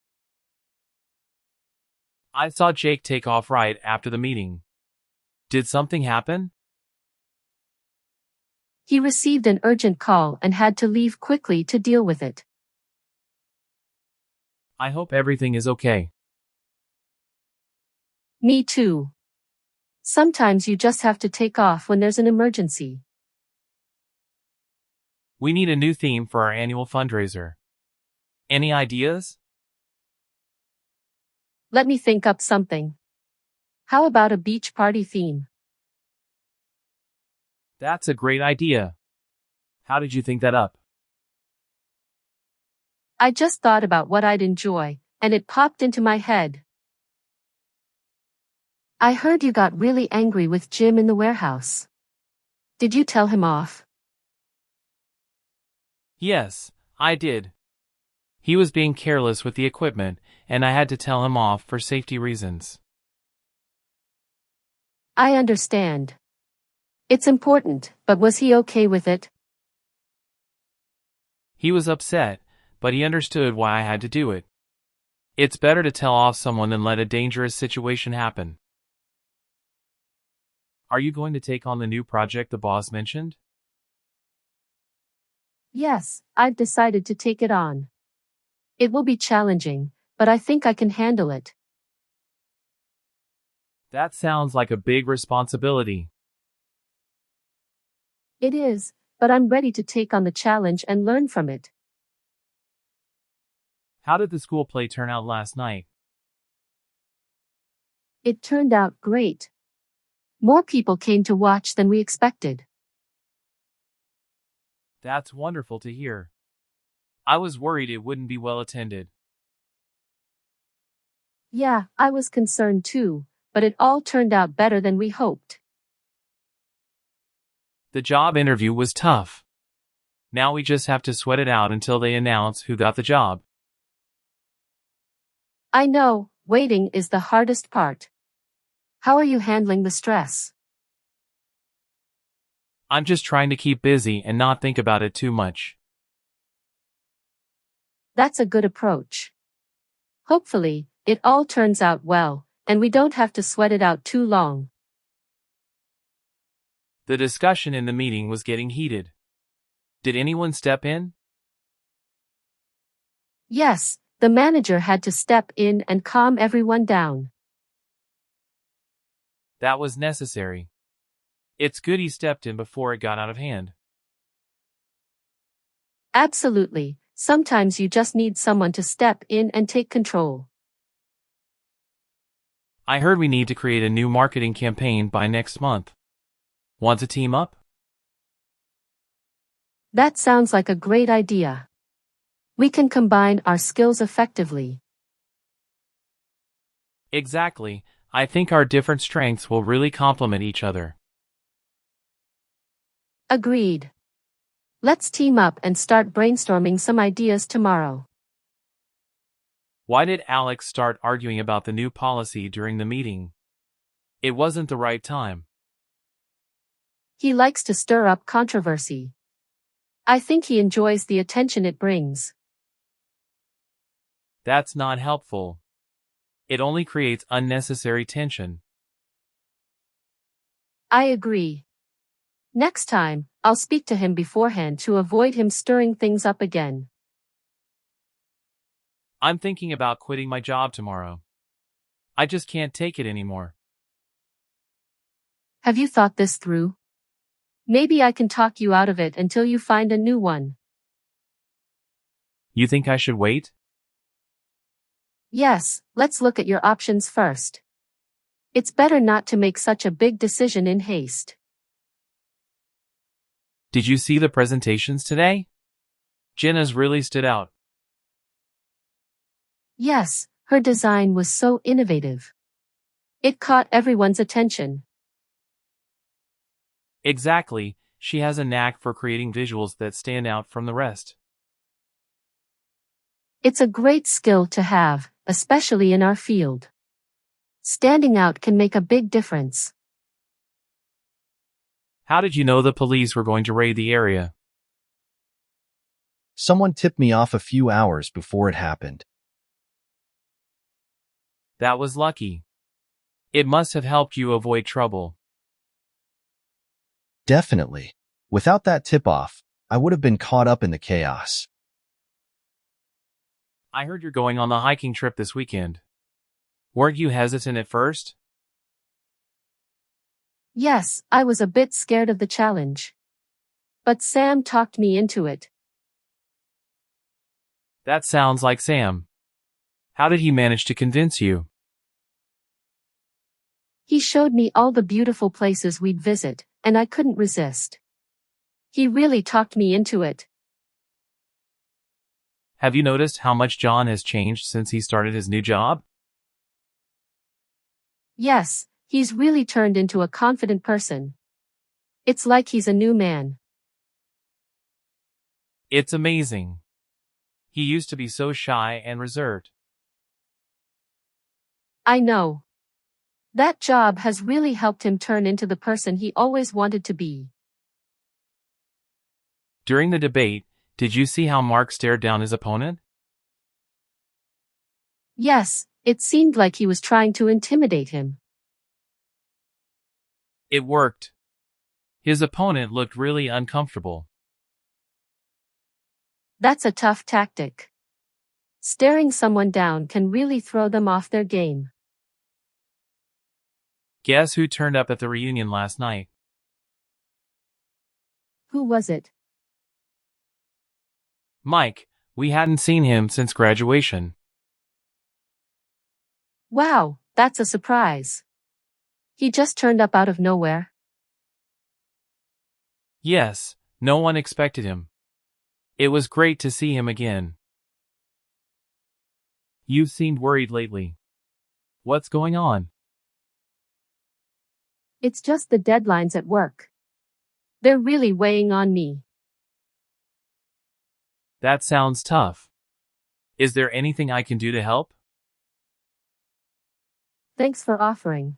I saw Jake take off right after the meeting. Did something happen? He received an urgent call and had to leave quickly to deal with it. I hope everything is okay. Me too. Sometimes you just have to take off when there's an emergency. We need a new theme for our annual fundraiser. Any ideas? Let me think up something. How about a beach party theme? That's a great idea. How did you think that up? I just thought about what I'd enjoy, and it popped into my head. I heard you got really angry with Jim in the warehouse. Did you tell him off? Yes, I did. He was being careless with the equipment, and I had to tell him off for safety reasons. I understand. It's important, but was he okay with it? He was upset, but he understood why I had to do it. It's better to tell off someone than let a dangerous situation happen. Are you going to take on the new project the boss mentioned? Yes, I've decided to take it on. It will be challenging, but I think I can handle it. That sounds like a big responsibility. It is, but I'm ready to take on the challenge and learn from it. How did the school play turn out last night? It turned out great. More people came to watch than we expected. That's wonderful to hear. I was worried it wouldn't be well attended. Yeah, I was concerned too, but it all turned out better than we hoped. The job interview was tough. Now we just have to sweat it out until they announce who got the job. I know, waiting is the hardest part. How are you handling the stress? I'm just trying to keep busy and not think about it too much. That's a good approach. Hopefully, it all turns out well, and we don't have to sweat it out too long. The discussion in the meeting was getting heated. Did anyone step in? Yes, the manager had to step in and calm everyone down. That was necessary. It's good he stepped in before it got out of hand. Absolutely, sometimes you just need someone to step in and take control. I heard we need to create a new marketing campaign by next month. Want to team up? That sounds like a great idea. We can combine our skills effectively. Exactly. I think our different strengths will really complement each other. Agreed. Let's team up and start brainstorming some ideas tomorrow. Why did Alex start arguing about the new policy during the meeting? It wasn't the right time. He likes to stir up controversy. I think he enjoys the attention it brings. That's not helpful. It only creates unnecessary tension. I agree. Next time, I'll speak to him beforehand to avoid him stirring things up again. I'm thinking about quitting my job tomorrow. I just can't take it anymore. Have you thought this through? Maybe I can talk you out of it until you find a new one. You think I should wait? Yes, let's look at your options first. It's better not to make such a big decision in haste. Did you see the presentations today? Jenna's really stood out. Yes, her design was so innovative. It caught everyone's attention. Exactly, she has a knack for creating visuals that stand out from the rest. It's a great skill to have, especially in our field. Standing out can make a big difference. How did you know the police were going to raid the area? Someone tipped me off a few hours before it happened. That was lucky. It must have helped you avoid trouble. Definitely. Without that tip-off, I would have been caught up in the chaos. I heard you're going on the hiking trip this weekend. Weren't you hesitant at first? Yes, I was a bit scared of the challenge. But Sam talked me into it. That sounds like Sam. How did he manage to convince you? He showed me all the beautiful places we'd visit, and I couldn't resist. He really talked me into it. Have you noticed how much John has changed since he started his new job? Yes, he's really turned into a confident person. It's like he's a new man. It's amazing. He used to be so shy and reserved. I know. That job has really helped him turn into the person he always wanted to be. During the debate, did you see how Mark stared down his opponent? Yes, it seemed like he was trying to intimidate him. It worked. His opponent looked really uncomfortable. That's a tough tactic. Staring someone down can really throw them off their game. Guess who turned up at the reunion last night? Who was it? Mike. We hadn't seen him since graduation. Wow, that's a surprise. He just turned up out of nowhere. Yes, no one expected him. It was great to see him again. You've seemed worried lately. What's going on? It's just the deadlines at work. They're really weighing on me. That sounds tough. Is there anything I can do to help? Thanks for offering.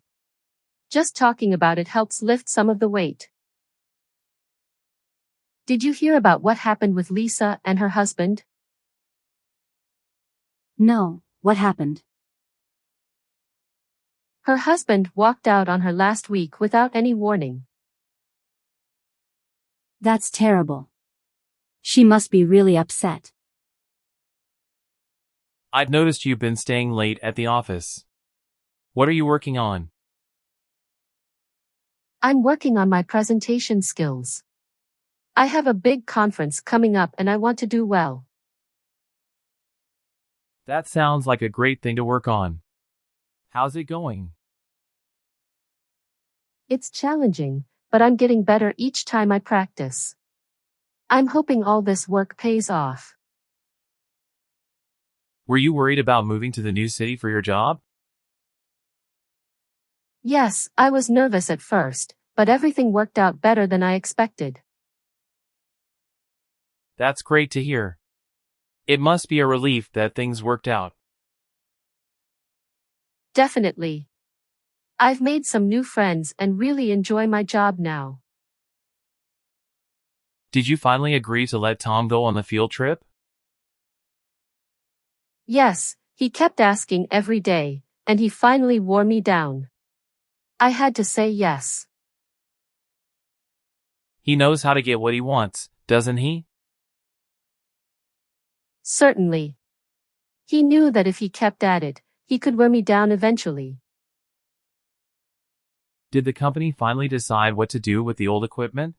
Just talking about it helps lift some of the weight. Did you hear about what happened with Lisa and her husband? No, what happened? Her husband walked out on her last week without any warning. That's terrible. She must be really upset. I've noticed you've been staying late at the office. What are you working on? I'm working on my presentation skills. I have a big conference coming up and I want to do well. That sounds like a great thing to work on. How's it going? It's challenging, but I'm getting better each time I practice. I'm hoping all this work pays off. Were you worried about moving to the new city for your job? Yes, I was nervous at first, but everything worked out better than I expected. That's great to hear. It must be a relief that things worked out. Definitely. I've made some new friends and really enjoy my job now. Did you finally agree to let Tom go on the field trip? Yes, he kept asking every day, and he finally wore me down. I had to say yes. He knows how to get what he wants, doesn't he? Certainly. He knew that if he kept at it, he could wear me down eventually. Did the company finally decide what to do with the old equipment?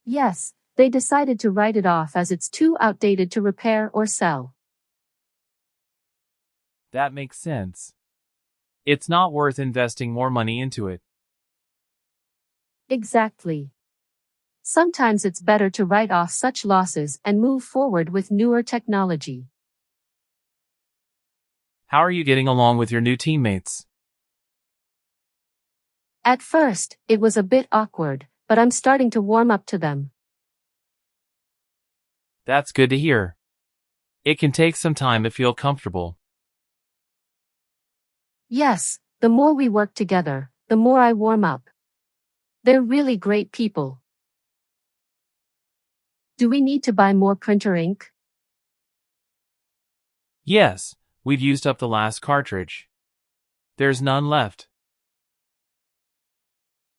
Yes, they decided to write it off as it's too outdated to repair or sell. That makes sense. It's not worth investing more money into it. Exactly. Sometimes it's better to write off such losses and move forward with newer technology. How are you getting along with your new teammates? At first, it was a bit awkward, but I'm starting to warm up to them. That's good to hear. It can take some time to feel comfortable. Yes, the more we work together, the more I warm up. They're really great people. Do we need to buy more printer ink? Yes, we've used up the last cartridge. There's none left.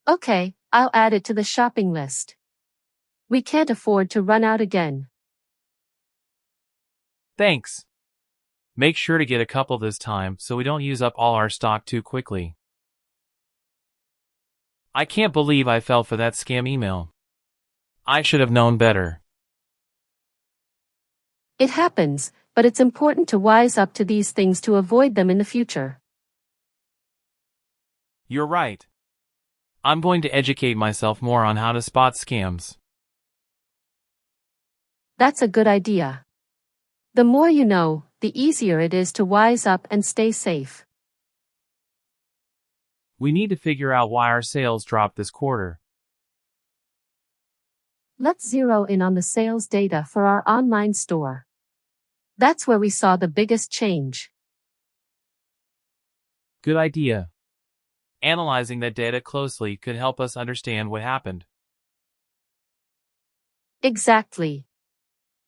Okay, I'll add it to the shopping list. We can't afford to run out again. Thanks. Make sure to get a couple this time so we don't use up all our stock too quickly. I can't believe I fell for that scam email. I should have known better. It happens, but it's important to wise up to these things to avoid them in the future. You're right. I'm going to educate myself more on how to spot scams. That's a good idea. The more you know, the easier it is to wise up and stay safe. We need to figure out why our sales dropped this quarter. Let's zero in on the sales data for our online store. That's where we saw the biggest change. Good idea. Analyzing that data closely could help us understand what happened. Exactly.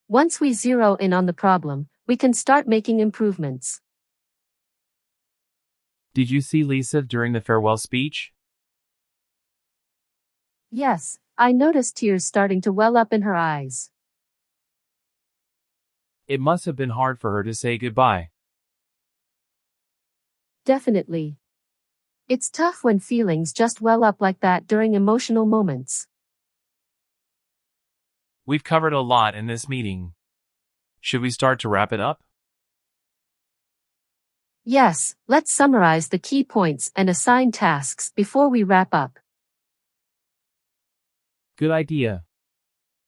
Once we zero in on the problem, we can start making improvements. Did you see Lisa during the farewell speech? Yes, I noticed tears starting to well up in her eyes. It must have been hard for her to say goodbye. Definitely. It's tough when feelings just well up like that during emotional moments. We've covered a lot in this meeting. Should we start to wrap it up? Yes, let's summarize the key points and assign tasks before we wrap up. Good idea.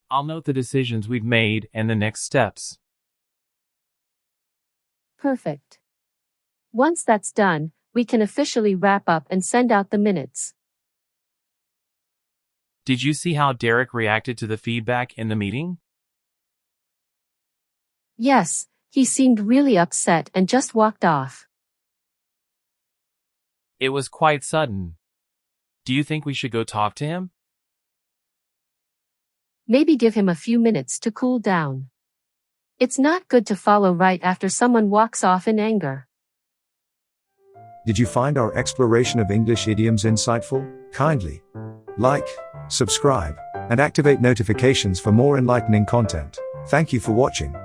I'll note the decisions we've made and the next steps. Perfect. Once that's done, we can officially wrap up and send out the minutes. Did you see how Derek reacted to the feedback in the meeting? Yes, he seemed really upset and just walked off. It was quite sudden. Do you think we should go talk to him? Maybe give him a few minutes to cool down. It's not good to follow right after someone walks off in anger. Did you find our exploration of English idioms insightful? Kindly like, subscribe, and activate notifications for more enlightening content. Thank you for watching.